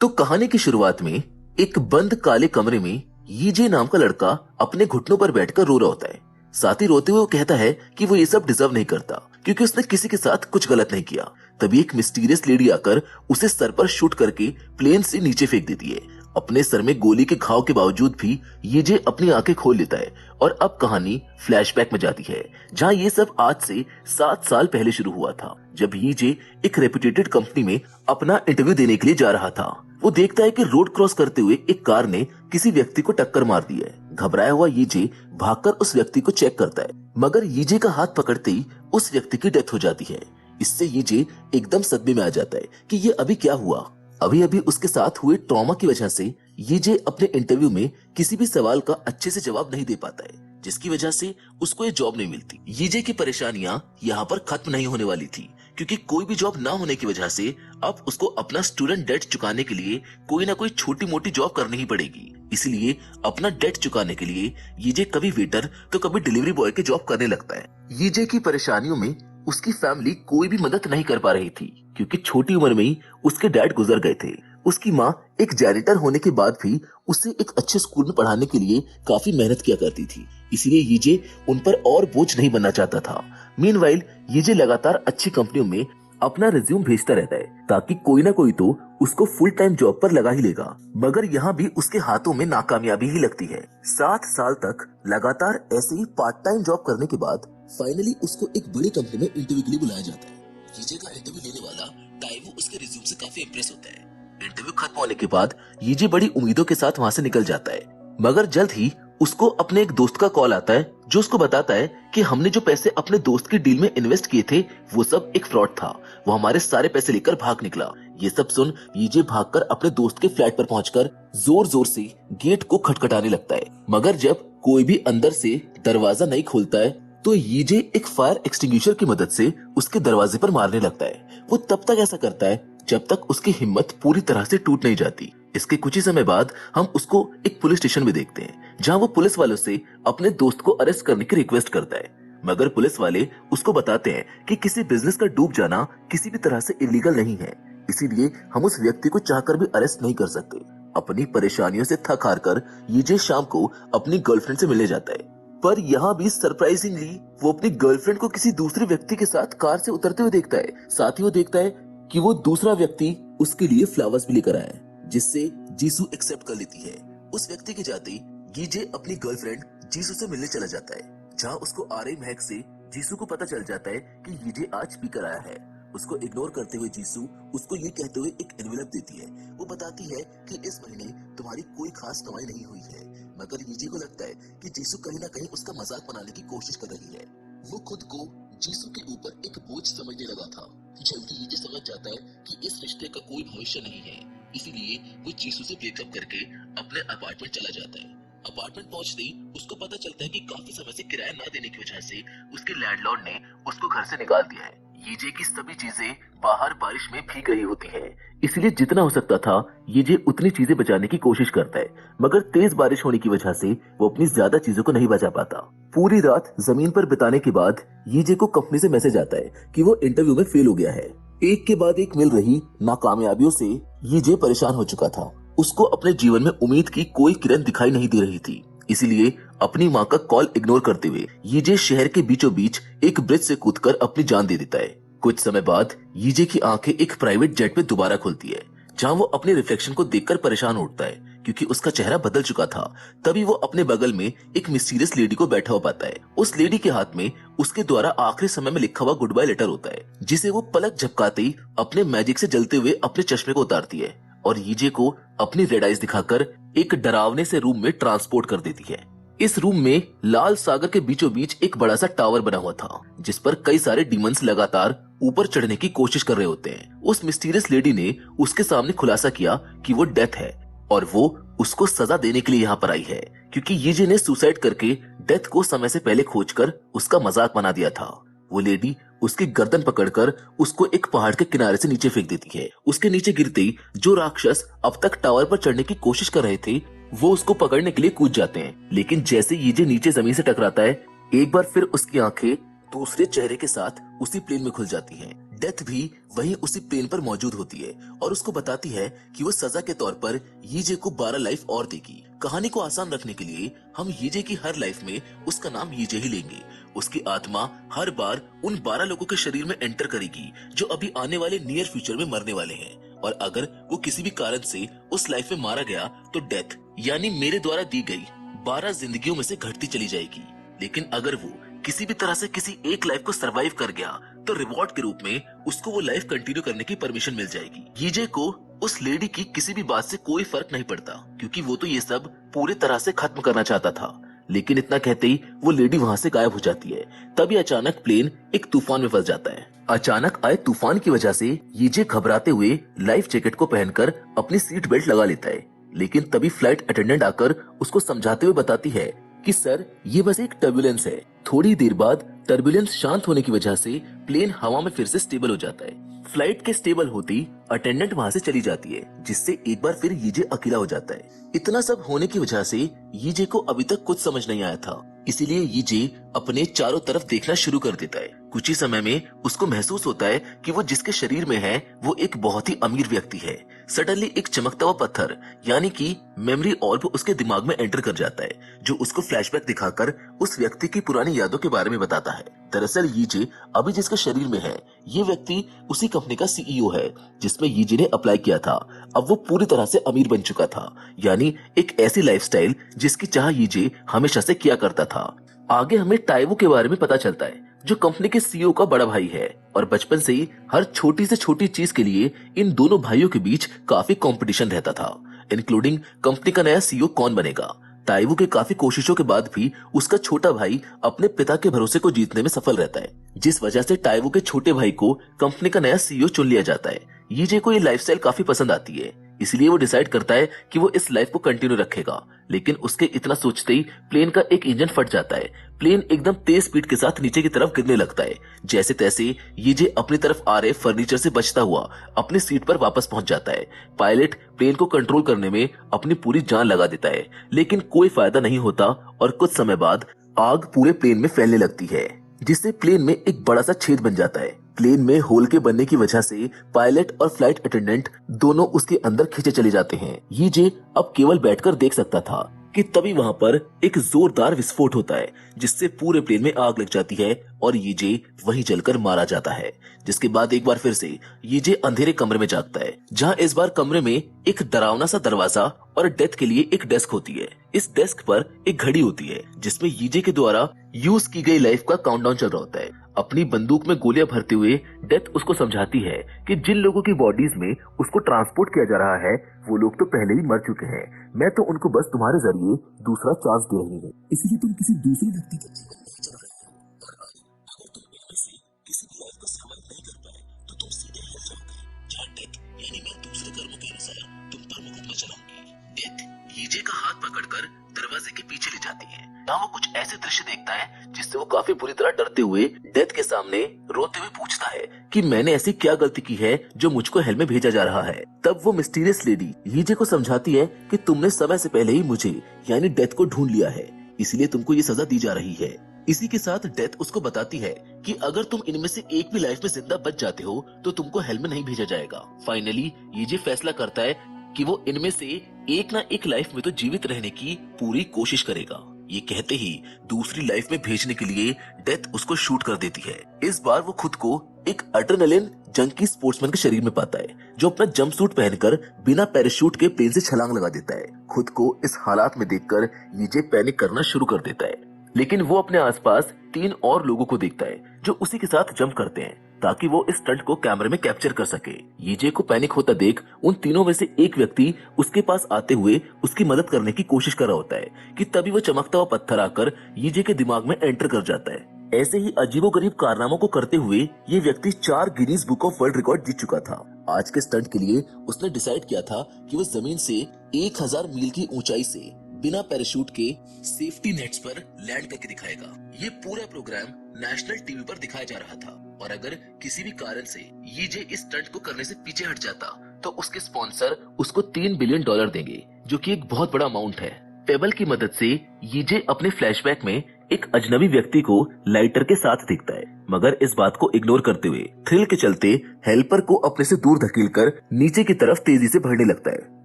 तो कहानी की शुरुआत में एक बंद काले कमरे में यीजे नाम का लड़का अपने घुटनों पर बैठकर रो रहा होता है। साथ ही रोते हुए वो कहता है कि वो ये सब डिजर्व नहीं करता क्योंकि उसने किसी के साथ कुछ गलत नहीं किया। तभी एक मिस्टीरियस लेडी आकर उसे सर पर शूट करके प्लेन से नीचे फेंक देती है। अपने सर में गोली के घाव के बावजूद भी यीजे अपनी आंखें खोल लेता है और अब कहानी फ्लैशबैक में जाती है, जहां ये सब आज से 7 साल पहले शुरू हुआ था, जब यीजे एक रेपुटेटेड कंपनी में अपना इंटरव्यू देने के लिए जा रहा था। वो देखता है कि रोड क्रॉस करते हुए एक कार ने किसी व्यक्ति को टक्कर मार दी है। घबराया हुआ यीजे भागकर उस व्यक्ति को चेक करता है, मगर यीजे का हाथ पकड़ते ही उस व्यक्ति की डेथ हो जाती है। इससे यीजे एकदम सदमे में आ जाता है कि ये अभी क्या हुआ। अभी अभी उसके साथ हुए ट्रॉमा की वजह से यीजे अपने इंटरव्यू में किसी भी सवाल का अच्छे से जवाब नहीं दे पाता है, जिसकी वजह से उसको ये जॉब नहीं मिलती। यीजे की परेशानियां यहाँ पर खत्म नहीं होने वाली थी, क्योंकि कोई भी जॉब ना होने की वजह से अब उसको अपना स्टूडेंट डेट चुकाने के लिए कोई ना कोई छोटी मोटी जॉब करनी ही पड़ेगी। इसलिए अपना डेट चुकाने के लिए यीजे कभी वेटर तो कभी डिलीवरी बॉय की जॉब करने लगता है। यीजे की परेशानियों में उसकी फैमिली कोई भी मदद नहीं कर पा रही थी, क्योंकि छोटी उम्र में ही उसके डैड गुजर गए थे। उसकी माँ एक जैनिटर होने के बाद भी उसे एक अच्छे स्कूल में पढ़ाने के लिए काफी मेहनत किया करती थी, इसलिए यीजे उन पर और बोझ नहीं बनना चाहता था। मीनवाइल यीजे लगातार अच्छी कंपनियों में अपना रिज्यूम भेजता रहता है, ताकि कोई ना कोई तो उसको फुल टाइम जॉब पर लगा ही लेगा। मगर यहाँ भी उसके हाथों में नाकामयाबी ही लगती है। 7 साल तक लगातार ऐसे ही पार्ट टाइम जॉब करने के बाद फाइनली उसको एक बड़ी कंपनी में इंटरव्यू के लिए बुलाया जाता है। यीजे का इंटरव्यू लेने वाला टाइवो उसके रिज्यूम से काफी इम्प्रेस होता है। इंटरव्यू खत्म होने के बाद यीजे बड़ी उम्मीदों के साथ वहाँ से निकल जाता है, मगर जल्द ही उसको अपने एक दोस्त का कॉल आता है, जो उसको बताता है कि हमने जो पैसे अपने दोस्त की डील में इन्वेस्ट किए थे वो सब एक फ्रॉड था। वो हमारे सारे पैसे लेकर भाग निकला। ये सब सुन यीजे भागकर अपने दोस्त के फ्लैट पर पहुंचकर जोर जोर से गेट को खटखटाने लगता है, मगर जब कोई भी अंदर से दरवाजा नहीं खोलता है तो यीजे एक फायर एक्सटिंग्विशर की मदद से उसके दरवाजे पर मारने लगता है। वो तब तक ऐसा करता है जब तक उसकी हिम्मत पूरी तरह से टूट नहीं जाती। इसके कुछ ही समय बाद हम उसको एक पुलिस स्टेशन में देखते हैं, जहां वो पुलिस वालों से अपने दोस्त को अरेस्ट करने की रिक्वेस्ट करता है, मगर पुलिस वाले उसको बताते हैं कि किसी बिजनेस का डूब जाना किसी भी तरह से इलीगल नहीं है, इसीलिए हम उस व्यक्ति को चाहकर भी अरेस्ट नहीं कर सकते। अपनी परेशानियों से थक हार कर यीजे शाम को अपनी गर्लफ्रेंड से मिलने जाता है, पर यहाँ भी सरप्राइजिंगली वो अपनी गर्लफ्रेंड को किसी दूसरे व्यक्ति के साथ कार से उतरते हुए देखता है। साथ ही वो देखता है कि वो दूसरा व्यक्ति उसके लिए फ्लावर्स भी लेकर आया है, जिससे जीसू एक्सेप्ट कर लेती है। उस व्यक्ति के जाते यीजे अपनी गर्लफ्रेंड जीसू से मिलने चला जाता है, जहाँ उसको आ रही महक से जीसू को पता चल जाता है कि यीजे आज पीकर आया है। उसको इग्नोर करते हुए जीसू उसको ये कहते हुए एक एनवेलप देती है। वो बताती है कि इस महीने तुम्हारी कोई खास कमाई नहीं हुई है, मगर यीजे को लगता है कि जीसू कहीं ना कहीं उसका मजाक बनाने की कोशिश कर रही है। वो खुद को जीसू के ऊपर एक बोझ समझने लगा था। जल्दी यीजे समझ जाता है कि इस रिश्ते का कोई भविष्य नहीं है, इसीलिए वो जीसू से ब्रेकअप करके अपने अपार्टमेंट चला जाता है। अपार्टमेंट पहुंचते ही उसको पता चलता है कि काफी समय से किराया न देने की वजह से उसके लैंडलॉर्ड ने उसको घर से निकाल दिया है। यीजे की सभी चीजें बाहर बारिश में भीग रही होती हैं, इसलिए जितना हो सकता था यीजे उतनी चीजें बचाने की कोशिश करता है, मगर तेज बारिश होने की वजह से वो अपनी ज्यादा चीजों को नहीं बचा पाता। पूरी रात जमीन पर बिताने के बाद यीजे को कंपनी से मैसेज आता है कि वो इंटरव्यू में फेल हो गया है। एक के बाद एक मिल रही नाकामयाबियों से यीजे परेशान हो चुका था। उसको अपने जीवन में उम्मीद की कोई किरण दिखाई नहीं दे रही थी, इसीलिए अपनी माँ का कॉल इग्नोर करते हुए यीजे शहर के बीचों बीच एक ब्रिज से कूदकर अपनी जान दे देता है। कुछ समय बाद यीजे की आंखें एक प्राइवेट जेट में दोबारा खुलती है, जहाँ वो अपने रिफ्लेक्शन को देखकर परेशान उठता है, क्योंकि उसका चेहरा बदल चुका था। तभी वो अपने बगल में एक मिस्टीरियस लेडी को बैठा हुआ पाता है। उस लेडी के हाथ में उसके द्वारा आखिरी समय में लिखा हुआ गुड बाय लेटर होता है, जिसे वो पलक झपकाते ही अपने मैजिक से जलते हुए अपने चश्मे को उतारती है और यीजे को अपनी रेड आइज दिखाकर एक डरावने से रूम में ट्रांसपोर्ट कर देती है। इस रूम में लाल सागर के बीचों बीच एक बड़ा सा टावर बना हुआ था, जिस पर कई सारे डीमंस लगातार ऊपर चढ़ने की कोशिश कर रहे होते हैं। उस मिस्टीरियस लेडी ने उसके सामने खुलासा किया कि वो डेथ है और वो उसको सजा देने के लिए यहाँ पर आई है, क्योंकि यीजे ने सुसाइड करके डेथ को समय से पहले खोजकर उसका मजाक बना दिया था। वो लेडी उसकी गर्दन पकड़कर उसको एक पहाड़ के किनारे से नीचे फेंक देती है। उसके नीचे गिरते ही जो राक्षस अब तक टावर पर चढ़ने की कोशिश कर रहे थे वो उसको पकड़ने के लिए कूद जाते हैं, लेकिन जैसे यीजे नीचे जमीन से टकराता है एक बार फिर उसकी आंखें दूसरे चेहरे के साथ उसी प्लेन में खुल जाती हैं। डेथ भी वहीं उसी प्लेन पर मौजूद होती है और उसको बताती है कि वो सजा के तौर पर यीजे को 12 लाइफ और देगी। कहानी को आसान रखने के लिए हम यीजे की हर लाइफ में उसका नाम यीजे ही लेंगे। उसकी आत्मा हर बार उन 12 लोगों के शरीर में एंटर करेगी जो अभी आने वाले नियर फ्यूचर में मरने वाले हैं, और अगर वो किसी भी कारण से उस लाइफ में मारा गया तो डेथ यानी मेरे द्वारा दी गई 12 जिंदगियों में से घटती चली जाएगी। लेकिन अगर वो किसी भी तरह से किसी एक लाइफ को सरवाइव कर गया तो रिवॉर्ड के रूप में उसको वो लाइफ कंटिन्यू करने की परमिशन मिल जाएगी। यीजे को उस लेडी की किसी भी बात से कोई फर्क नहीं पड़ता, क्योंकि वो तो ये सब पूरी तरह से खत्म करना चाहता था। लेकिन इतना कहते ही वो लेडी वहाँ से गायब हो जाती है। तभी अचानक प्लेन एक तूफान में फंस जाता है। अचानक आए तूफान की वजह से यीजे घबराते हुए लाइफ जैकेट को पहनकर अपनी सीट बेल्ट लगा लेता है। लेकिन तभी फ्लाइट अटेंडेंट आकर उसको समझाते हुए बताती है कि सर, ये बस एक टर्बुलेंस है। थोड़ी देर बाद टर्बुलेंस शांत होने की वजह से प्लेन हवा में फिर से स्टेबल हो जाता है। फ्लाइट के स्टेबल होती अटेंडेंट वहाँ से चली जाती है, जिससे एक बार फिर यीजे अकेला हो जाता है। इतना सब होने की वजह से यीजे को अभी तक कुछ समझ नहीं आया था, इसीलिए यीजे अपने चारों तरफ देखना शुरू कर देता है। कुछ ही समय में उसको महसूस होता है कि वो जिसके शरीर में है वो एक बहुत ही अमीर व्यक्ति है। सडनली एक चमकता हुआ पत्थर यानी कि मेमोरी ऑर्ब उसके दिमाग में एंटर कर जाता है, जो उसको फ्लैशबैक दिखाकर उस व्यक्ति की पुरानी यादों के बारे में बताता है। दरअसल यीजे अभी जिसके शरीर में है ये व्यक्ति उसी कंपनी का सीईओ है जिसमें यीजे ने अप्लाई किया था। अब वो पूरी तरह से अमीर बन चुका था, यानी एक ऐसी लाइफस्टाइल जिसकी चाह यीजे हमेशा से किया करता था। आगे हमें टाइवो के बारे में पता चलता है, जो कंपनी के सीईओ का बड़ा भाई है, और बचपन से ही हर छोटी से छोटी चीज के लिए इन दोनों भाइयों के बीच काफी कंपटीशन रहता था, इंक्लूडिंग कंपनी का नया सीईओ कौन बनेगा। टाइवो के काफी कोशिशों के बाद भी उसका छोटा भाई अपने पिता के भरोसे को जीतने में सफल रहता है, जिस वजह से टाइवो के छोटे भाई को कंपनी का नया सीईओ चुन लिया जाता है। यीजे को ये लाइफस्टाइल काफी पसंद आती है, इसलिए वो डिसाइड करता है कि वो इस लाइफ को कंटिन्यू रखेगा। लेकिन उसके इतना सोचते ही प्लेन का एक इंजन फट जाता है। प्लेन एकदम तेज स्पीड के साथ नीचे की तरफ गिरने लगता है। जैसे तैसे यीजे अपनी तरफ आ रहे फर्नीचर से बचता हुआ अपनी सीट पर वापस पहुंच जाता है। पायलट प्लेन को कंट्रोल करने में अपनी पूरी जान लगा देता है, लेकिन कोई फायदा नहीं होता और कुछ समय बाद आग पूरे प्लेन में फैलने लगती है, जिससे प्लेन में एक बड़ा सा छेद बन जाता है। प्लेन में होल के बनने की वजह से पायलट और फ्लाइट अटेंडेंट दोनों उसके अंदर खींचे चले जाते हैं। यीजे अब केवल बैठकर देख सकता था कि तभी वहां पर एक जोरदार विस्फोट होता है, जिससे पूरे प्लेन में आग लग जाती है और यीजे वहीं जलकर मारा जाता है। जिसके बाद एक बार फिर से यीजे अंधेरे कमरे में जागता है, जहां इस बार कमरे में एक डरावना सा दरवाजा और डेथ के लिए एक डेस्क होती है। इस डेस्क पर एक घड़ी होती है जिसमें यीजे के द्वारा यूज की गई लाइफ का काउंटडाउन चल रहा होता है। अपनी बंदूक में गोलियां भरते हुए डेथ उसको समझाती है कि जिन लोगों की बॉडीज में उसको ट्रांसपोर्ट किया जा रहा है वो लोग तो पहले ही मर चुके हैं। मैं तो उनको बस तुम्हारे जरिए दूसरा चांस दे रही हूँ, इसलिए तुम किसी दूसरे व्यक्ति का जीवन नहीं चला रहे हो। और अगर तुम इनमें से किसी भी लाइफ को सर्वाइव नहीं कर पाए तो तुम सीधे हेल जाओगे, जहाँ डेथ यानी मैं दूसरे कर्मों के अनुसार तुम पर मुकदमा चलाऊंगी। डेथ यीजे का हाथ पकड़कर दरवाजे के पीछे ले जाती है। वो कुछ ऐसे दृश्य देखता है जिससे वो काफी बुरी तरह डरते हुए डेथ के सामने रोते हुए पूछता है कि मैंने ऐसी क्या गलती की है जो मुझको हेल में भेजा जा रहा है। तब वो मिस्टीरियस लेडी यीजे को समझाती है कि तुमने समय से पहले ही मुझे यानी डेथ को ढूंढ लिया है, इसलिए तुमको ये सजा दी जा रही है। इसी के साथ डेथ उसको बताती है कि अगर तुम इनमें से एक भी लाइफ में जिंदा बच जाते हो तो तुमको हेल में नहीं भेजा जाएगा। फाइनली यीजे फैसला करता है कि वो इनमें से एक ना एक लाइफ में तो जीवित रहने की पूरी कोशिश करेगा। ये कहते ही दूसरी लाइफ में भेजने के लिए डेथ उसको शूट कर देती है। इस बार वो खुद को एक एड्रेनालिन जंकी स्पोर्ट्समैन के शरीर में पाता है, जो अपना जंपसूट पहनकर बिना पैराशूट के प्लेन से छलांग लगा देता है। खुद को इस हालात में देखकर यीजे पैनिक करना शुरू कर देता है, लेकिन वो अपने आसपास 3 और लोगों को देखता है जो उसी के साथ जंप करते हैं ताकि वो इस स्टंट को कैमरे में कैप्चर कर सके। यीजे को पैनिक होता देख उन तीनों में से एक व्यक्ति उसके पास आते हुए उसकी मदद करने की कोशिश कर रहा होता है कि तभी वो चमकता हुआ पत्थर आकर यीजे के दिमाग में एंटर कर जाता है। ऐसे ही अजीबोगरीब कारनामों को करते हुए ये व्यक्ति 4 Guinness book of world record जीत चुका था। आज के स्टंट के लिए उसने डिसाइड किया था कि वो जमीन से 1000 मील की ऊंचाई से बिना पैराशूट के सेफ्टी नेट्स पर लैंड करके दिखाएगा। ये पूरा प्रोग्राम नेशनल टीवी पर दिखाया जा रहा था, और अगर किसी भी कारण से यीजे इस स्टंट को करने से पीछे हट जाता तो उसके स्पॉन्सर उसको $3 बिलियन देंगे, जो कि एक बहुत बड़ा अमाउंट है। पेबल की मदद से यीजे अपने फ्लैशबैक में एक अजनबी व्यक्ति को लाइटर के साथ दिखता है, मगर इस बात को इग्नोर करते हुए थ्रिल के चलते हेल्पर को अपने से दूर धकेलकर नीचे की तरफ तेजी से बढ़ने लगता है।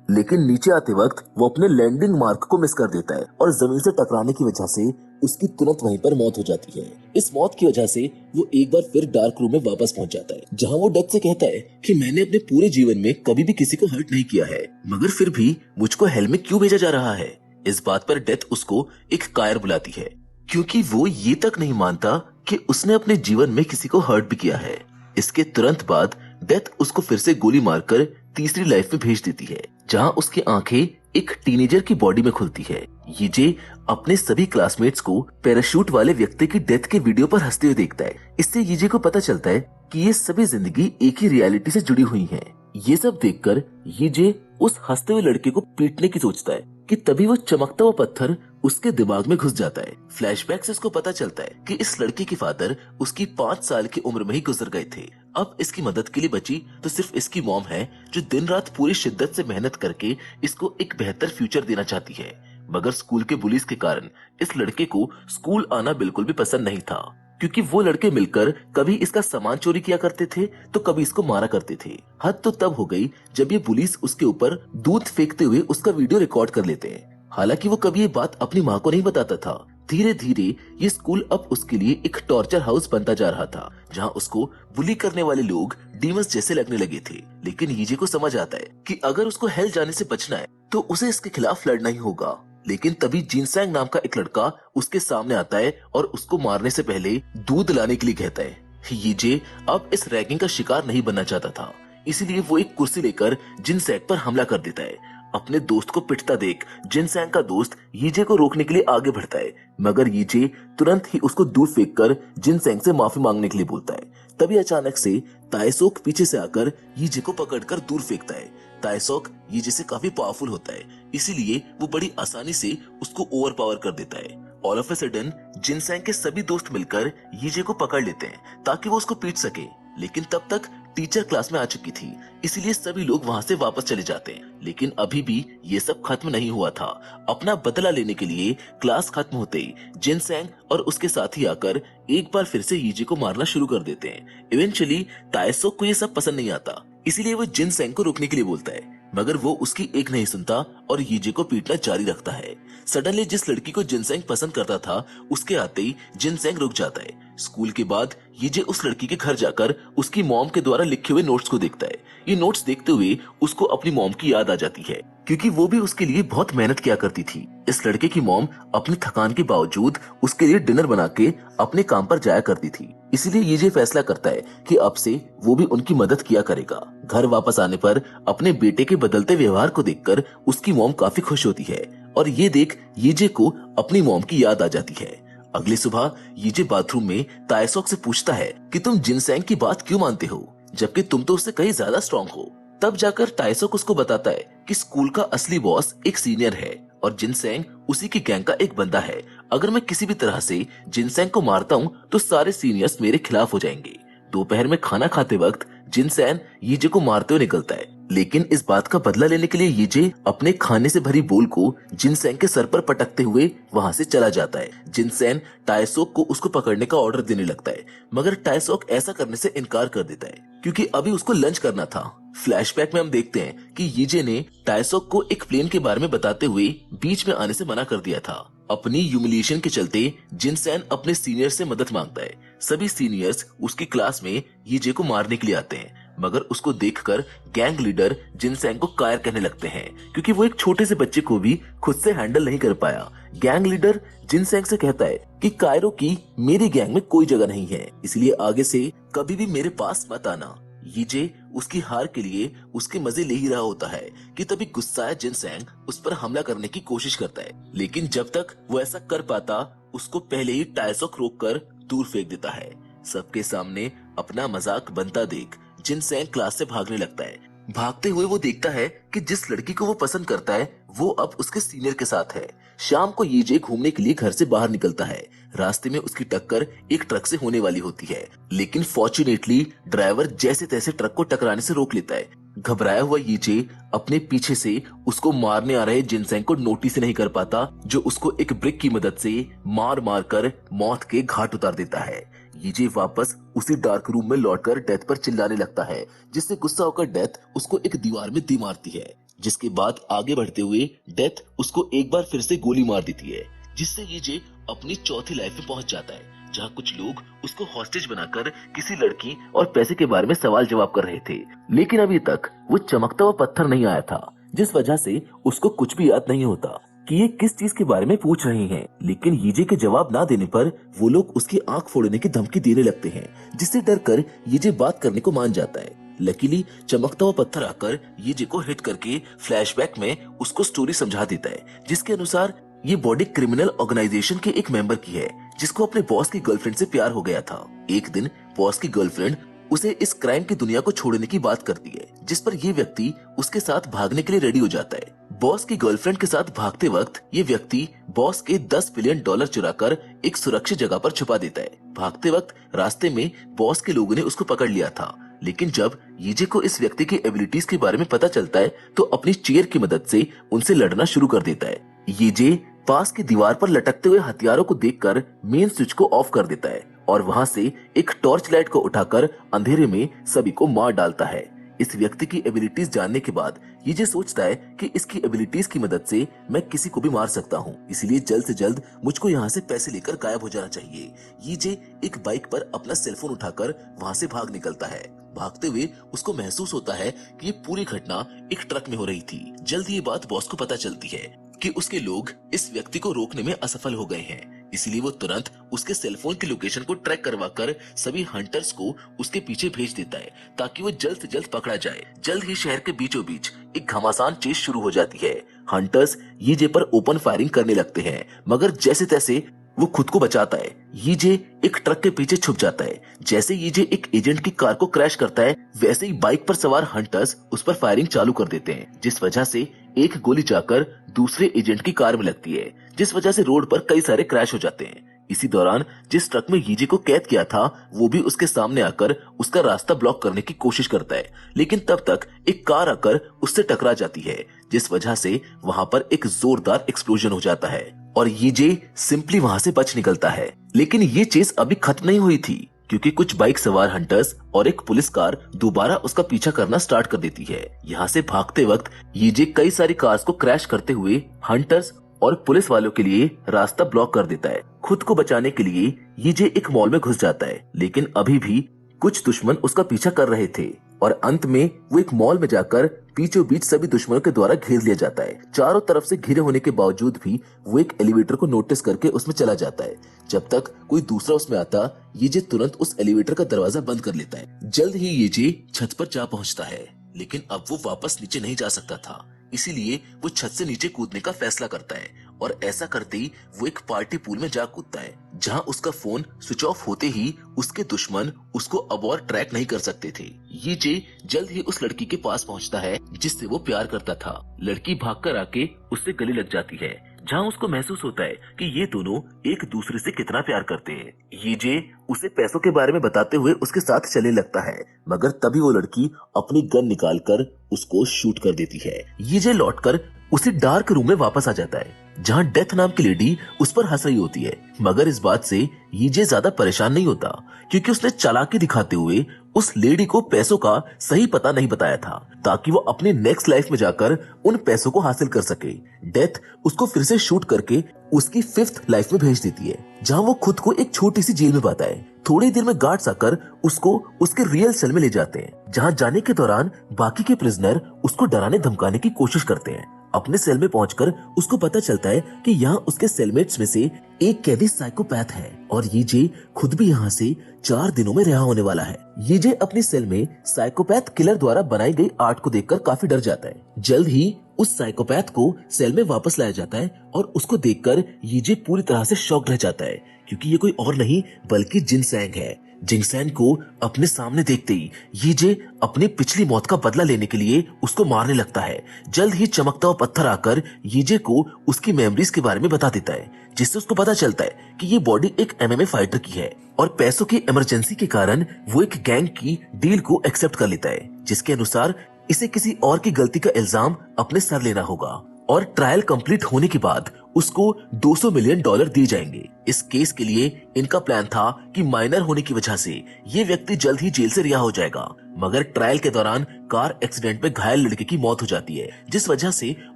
लेकिन नीचे आते वक्त वो अपने लैंडिंग मार्क को मिस कर देता है और जमीन से टकराने की वजह से उसकी तुरंत वहीं पर मौत हो जाती है। इस मौत की वजह से वो एक बार फिर डार्क रूम में वापस पहुंच जाता है, जहां वो डेथ से कहता है कि मैंने अपने पूरे जीवन में कभी भी किसी को हर्ट नहीं किया है, मगर फिर भी मुझको हेल में क्यों भेजा जा रहा है। इस बात पर डेथ उसको एक कायर बुलाती है, क्योंकि वो ये तक नहीं मानता कि उसने अपने जीवन में किसी को हर्ट भी किया है। इसके तुरंत बाद डेथ उसको फिर से गोली मारकर तीसरी लाइफ में भेज देती है, जहां उसकी आंखें एक टीनेजर की बॉडी में खुलती है। यीजे अपने सभी क्लासमेट्स को पैराशूट वाले व्यक्ति की डेथ के वीडियो पर हंसते हुए देखता है। इससे यीजे को पता चलता है कि ये सभी जिंदगी एक ही रियलिटी से जुड़ी हुई है। ये सब देखकर यीजे उस हंसते हुए लड़के को पीटने की सोचता है कि तभी वो चमकता हुआ पत्थर उसके दिमाग में घुस जाता है। फ्लैशबैक से उसको पता चलता है कि इस लड़के के फादर उसकी 5 साल की उम्र में ही गुजर गए थे। अब इसकी मदद के लिए बची तो सिर्फ इसकी मॉम है, जो दिन रात पूरी शिद्दत से मेहनत करके इसको एक बेहतर फ्यूचर देना चाहती है। मगर स्कूल के बुलीज के कारण इस लड़के को स्कूल आना बिल्कुल भी पसंद नहीं था, क्योंकि वो लड़के मिलकर कभी इसका सामान चोरी किया करते थे तो कभी इसको मारा करते थे। हद तो तब हो गई जब ये पुलिस उसके ऊपर दूध फेंकते हुए उसका वीडियो रिकॉर्ड कर लेते हैं। हालांकि वो कभी ये बात अपनी माँ को नहीं बताता था। धीरे धीरे ये स्कूल अब उसके लिए एक टॉर्चर हाउस बनता जा रहा था, जहाँ उसको बुली करने वाले लोग डीमंस जैसे लगने लगे थे। लेकिन यीजे को समझ आता है कि अगर उसको हेल जाने से बचना है तो उसे इसके खिलाफ लड़ना ही होगा। लेकिन तभी जिनसैंग नाम का एक लड़का उसके सामने आता है और उसको मारने से पहले दूध लाने के लिए कहता है। यीजे अब इस रैगिंग का शिकार नहीं बनना चाहता था, इसीलिए वो एक कुर्सी लेकर जिनसैंग पर हमला कर देता है। अपने दोस्त को पिटता देख जिनसैंग का दोस्त यीजे को रोकने के लिए आगे बढ़ता है, मगर यीजे तुरंत ही उसको दूर फेंककर जिनसैंग से माफी मांगने के लिए बोलता है। तभी अचानक से ताइसोक पीछे से आकर यीजे को पकड़कर दूर फेंकता है। ताइसोक यीजे से काफी पावरफुल होता है, इसीलिए वो बड़ी आसानी से उसको ओवरपावर कर देता है। ऑल ऑफ ए सडन जिनसैंग के सभी दोस्त मिलकर यीजे को पकड़ लेते हैं ताकि वो उसको पीट सके, लेकिन तब तक टीचर क्लास में आ चुकी थी, इसलिए सभी लोग वहां से वापस चले जाते हैं। लेकिन अभी भी ये सब खत्म नहीं हुआ था। अपना बदला लेने के लिए क्लास खत्म होते ही जिनसैंग और उसके साथी आकर एक बार फिर से यीजे को मारना शुरू कर देते हैं। इवेंचुअली ताइसोक को ये सब पसंद नहीं आता, इसीलिए वो जिनसैंग को रोकने के लिए बोलता है, मगर वो उसकी एक नहीं सुनता और यीजे को पीटना जारी रखता है। सडनली जिस लड़की को जिनसैंग पसंद करता था उसके आते ही जिनसैंग रुक जाता है। स्कूल के बाद यीजे उस लड़की के घर जाकर उसकी मॉम के द्वारा लिखे हुए नोट्स को देखता है। ये नोट्स देखते हुए उसको अपनी मॉम की याद आ जाती है, क्योंकि वो भी उसके लिए बहुत मेहनत किया करती थी। इस लड़के की मॉम अपनी थकान के बावजूद उसके लिए डिनर बना के अपने काम पर जाया करती थी, इसलिए यीजे फैसला करता है कि अब से वो भी उनकी मदद किया करेगा। घर वापस आने पर अपने बेटे के बदलते व्यवहार को देखकर उसकी मॉम काफी खुश होती है और ये देख यीजे को अपनी मॉम की याद आ जाती है। अगली सुबह यीजे बाथरूम में ताइसोक से पूछता है कि तुम जिनसैंग की बात क्यों मानते हो, जबकि तुम तो उससे कहीं ज्यादा स्ट्रॉन्ग हो। तब जाकर ताइसोक उसको बताता है कि स्कूल का असली बॉस एक सीनियर है और जिनसैंग उसी की गैंग का एक बंदा है। अगर मैं किसी भी तरह से जिनसैंग को मारता हूँ तो सारे सीनियर्स मेरे खिलाफ हो जाएंगे। दोपहर में खाना खाते वक्त जिनसैंग यीजे को मारते हुए निकलता है, लेकिन इस बात का बदला लेने के लिए यीजे अपने खाने से भरी बोल को जिनसैंग के सर पर पटकते हुए वहां से चला जाता है। जिनसैंग ताइसोक को उसको पकड़ने का ऑर्डर देने लगता है, मगर ताइसोक ऐसा करने से इनकार कर देता है क्योंकि अभी उसको लंच करना था। फ्लैशबैक में हम देखते हैं कि यीजे ने ताइसोक को एक प्लेन के बारे में बताते हुए बीच में आने से मना कर दिया था। अपनी ह्यूमिलिएशन के चलते जिनसैंग अपने सीनियर से मदद मांगता है। सभी सीनियर्स उसकी क्लास में यीजे को मारने के लिए आते हैं, मगर उसको देखकर गैंग लीडर जिनसैंग को कायर कहने लगते हैं, क्योंकि वो एक छोटे से बच्चे को भी खुद से हैंडल नहीं कर पाया। गैंग लीडर जिनसैंग से कहता है कि कायरो की मेरी गैंग में कोई जगह नहीं है, इसलिए आगे से कभी भी मेरे पास मत आना। यीजे उसकी हार के लिए उसके मजे ले ही रहा होता है कि तभी गुस्साया जिनसैंग उस पर हमला करने की कोशिश करता है, लेकिन जब तक वो ऐसा कर पाता उसको पहले ही ताइसोक रोककर दूर फेंक देता है। सबके सामने अपना मजाक बनता देख जिनसैंग क्लास से भागने लगता है। भागते हुए वो देखता है कि जिस लड़की को वो पसंद करता है वो अब उसके सीनियर के साथ है। शाम को यीजे घूमने के लिए घर से बाहर निकलता है। रास्ते में उसकी टक्कर एक ट्रक से होने वाली होती है, लेकिन फॉर्चुनेटली ड्राइवर जैसे तैसे ट्रक को टकराने से रोक लेता है। घबराया हुआ यीजे अपने पीछे से उसको मारने आ रहे जिनसेंग को नोटिस नहीं कर पाता, जो उसको एक ब्रिक की मदद से मार मार कर मौत के घाट उतार देता है। यीजे वापस उसी डार्क रूम में लौटकर डेथ पर चिल्लाने लगता है, जिससे गुस्सा होकर डेथ उसको एक दीवार में दी मारती है, जिसके बाद आगे बढ़ते हुए डेथ उसको एक बार फिर से गोली मार देती है, जिससे यीजे अपनी चौथी लाइफ में पहुंच जाता है, जहां कुछ लोग उसको हॉस्टेज बनाकर किसी लड़की और पैसे के बारे में सवाल जवाब कर रहे थे। लेकिन अभी तक वो चमकता हुआ पत्थर नहीं आया था, जिस वजह से उसको कुछ भी याद नहीं होता कि ये किस चीज के बारे में पूछ रहे हैं। लेकिन यीजे के जवाब ना देने पर वो लोग उसकी आंख फोड़ने की धमकी देने लगते हैं, जिससे डरकर यीजे बात करने को मान जाता है। लकीली चमकता हुआ पत्थर आकर यीजे को हिट करके फ्लैशबैक में उसको स्टोरी समझा देता है, जिसके अनुसार ये बॉडी क्रिमिनल ऑर्गेनाइजेशन के एक मेंबर की है, जिसको अपने बॉस की गर्लफ्रेंड से प्यार हो गया था। एक दिन बॉस की गर्लफ्रेंड उसे इस क्राइम की दुनिया को छोड़ने की बात करती है, जिस पर ये व्यक्ति उसके साथ भागने के लिए रेडी हो जाता है। बॉस की गर्लफ्रेंड के साथ भागते वक्त ये व्यक्ति बॉस के $10 बिलियन चुराकर एक सुरक्षित जगह पर छुपा देता है। भागते वक्त रास्ते में बॉस के लोगों ने उसको पकड़ लिया था, लेकिन जब यीजे को इस व्यक्ति की एबिलिटीज के बारे में पता चलता है तो अपनी चेयर की मदद से उनसे लड़ना शुरू कर देता है। यीजे पास की दीवार पर लटकते हुए हथियारों को देखकर मेन स्विच को ऑफ कर देता है और वहां से एक टॉर्च लाइट को उठाकर अंधेरे में सभी को मार डालता है। इस व्यक्ति की एबिलिटीज जानने के बाद यीजे सोचता है कि इसकी एबिलिटीज की मदद से मैं किसी को भी मार सकता हूँ, इसलिए जल्द से जल्द मुझको यहाँ से पैसे लेकर गायब हो जाना चाहिए। यीजे एक बाइक पर अपना सेलफोन उठाकर वहाँ से भाग निकलता है। भागते हुए उसको महसूस होता है कि ये पूरी घटना एक ट्रक में हो रही थी। जल्द ये बात बॉस को पता चलती है कि उसके लोग इस व्यक्ति को रोकने में असफल हो गए हैं, इसलिए वो तुरंत उसके सेलफोन की लोकेशन को ट्रैक करवाकर सभी हंटर्स को उसके पीछे भेज देता है, ताकि वो जल्द से जल्द पकड़ा जाए। जल्द ही शहर के बीचों बीच एक घमासान चेस शुरू हो जाती है। हंटर्स यीजे पर ओपन फायरिंग करने लगते हैं, मगर जैसे तैसे वो खुद को बचाता है। यीजे एक ट्रक के पीछे छुप जाता है। जैसे यीजे एक एजेंट की कार को क्रैश करता है, वैसे ही बाइक पर सवार हंटर्स उस पर फायरिंग चालू कर देते हैं, जिस वजह से एक गोली जाकर दूसरे एजेंट की कार में लगती है, जिस वजह से रोड पर कई सारे क्रैश हो जाते हैं। इसी दौरान जिस ट्रक में यीजे को कैद किया था वो भी उसके सामने आकर उसका रास्ता ब्लॉक करने की कोशिश करता है, लेकिन तब तक एक कार आकर उससे टकरा जाती है, जिस वजह से वहां पर एक जोरदार एक्सप्लोजन हो जाता है और यीजे सिंपली वहां से बच निकलता है। लेकिन ये चेस अभी खत्म नहीं हुई थी, क्योंकि कुछ बाइक सवार हंटर्स और एक पुलिस कार दोबारा उसका पीछा करना स्टार्ट कर देती है। यहाँ से भागते वक्त यीजे कई सारी कार्स को क्रैश करते हुए हंटर्स और पुलिस वालों के लिए रास्ता ब्लॉक कर देता है। खुद को बचाने के लिए यीजे एक मॉल में घुस जाता है, लेकिन अभी भी कुछ दुश्मन उसका पीछा कर रहे थे और अंत में वो एक मॉल में जाकर बीचों बीच सभी दुश्मनों के द्वारा घेर लिया जाता है। चारों तरफ से घिरे होने के बावजूद भी वो एक एलिवेटर को नोटिस करके उसमें चला जाता है। जब तक कोई दूसरा उसमें आता, यीजे तुरंत उस एलिवेटर का दरवाजा बंद कर लेता है। जल्द ही यीजे छत पर जा पहुंचता है, लेकिन अब वो वापस नीचे नहीं जा सकता था, इसीलिए वो छत से नीचे कूदने का फैसला करता है और ऐसा करते ही वो एक पार्टी पूल में जा कूदता है, जहां उसका फोन स्विच ऑफ होते ही उसके दुश्मन उसको अब और ट्रैक नहीं कर सकते थे। यीजे जल्द ही उस लड़की के पास पहुंचता है जिससे वो प्यार करता था। लड़की भागकर आके उससे गले लग जाती है, जहां उसको महसूस होता है कि ये दोनों एक दूसरे से कितना प्यार करते हैं। यीजे उसे पैसों के बारे में बताते हुए उसके साथ चलने लगता है, मगर तभी वो लड़की अपनी गन निकालकर उसको शूट कर देती है। यीजे लौटकर उसी डार्क रूम में वापस आ जाता है, जहां डेथ नाम की लेडी उस पर हंस रही होती है, मगर इस बात से यीजे ज्यादा परेशान नहीं होता, क्योंकि उसने चालाकी दिखाते हुए उस लेडी को पैसों का सही पता नहीं बताया था, ताकि वो अपने नेक्स्ट लाइफ में जाकर उन पैसों को हासिल कर सके। डेथ उसको फिर से शूट करके उसकी 5th लाइफ में भेज देती है, जहां वो खुद को एक छोटी सी जेल में पाता है। थोड़ी देर में गार्ड्स आकर उसको उसके रियल सेल में ले जाते हैं, जहां जाने के दौरान बाकी के प्रिजनर उसको डराने धमकाने की कोशिश करते हैं। अपने सेल में पहुंचकर उसको पता चलता है कि यहाँ उसके सेलमेट्स में से एक कैदी साइकोपैथ है और यीजे खुद भी यहाँ से 4 दिनों में रिहा होने वाला है। यीजे अपनी सेल में साइकोपैथ किलर द्वारा बनाई गई आर्ट को देखकर काफी डर जाता है। जल्द ही उस साइकोपैथ को सेल में वापस लाया जाता है और उसको देखकर यीजे पूरी तरह से शॉक्ड रह जाता है, क्योंकि ये कोई और नहीं बल्कि जिनसैंग है। जिनसैंग को अपने सामने देखते ही यीजे अपनी पिछली मौत का बदला लेने के लिए उसको मारने लगता है। जल्द ही चमकता हुआ पत्थर आकर यीजे को उसकी मेमोरीज के बारे में बता देता है, जिससे उसको पता चलता है कि ये बॉडी एक MMA फाइटर की है और पैसों की इमरजेंसी के कारण वो एक गैंग की डील को एक्सेप्ट कर लेता है, जिसके अनुसार इसे किसी और की गलती का इल्जाम अपने सर लेना होगा और ट्रायल कंप्लीट होने के बाद उसको $200 मिलियन दिए जाएंगे। इस केस के लिए इनका प्लान था कि माइनर होने की वजह से ये व्यक्ति जल्द ही जेल से रिहा हो जाएगा, मगर ट्रायल के दौरान कार एक्सीडेंट में घायल लड़के की मौत हो जाती है, जिस वजह से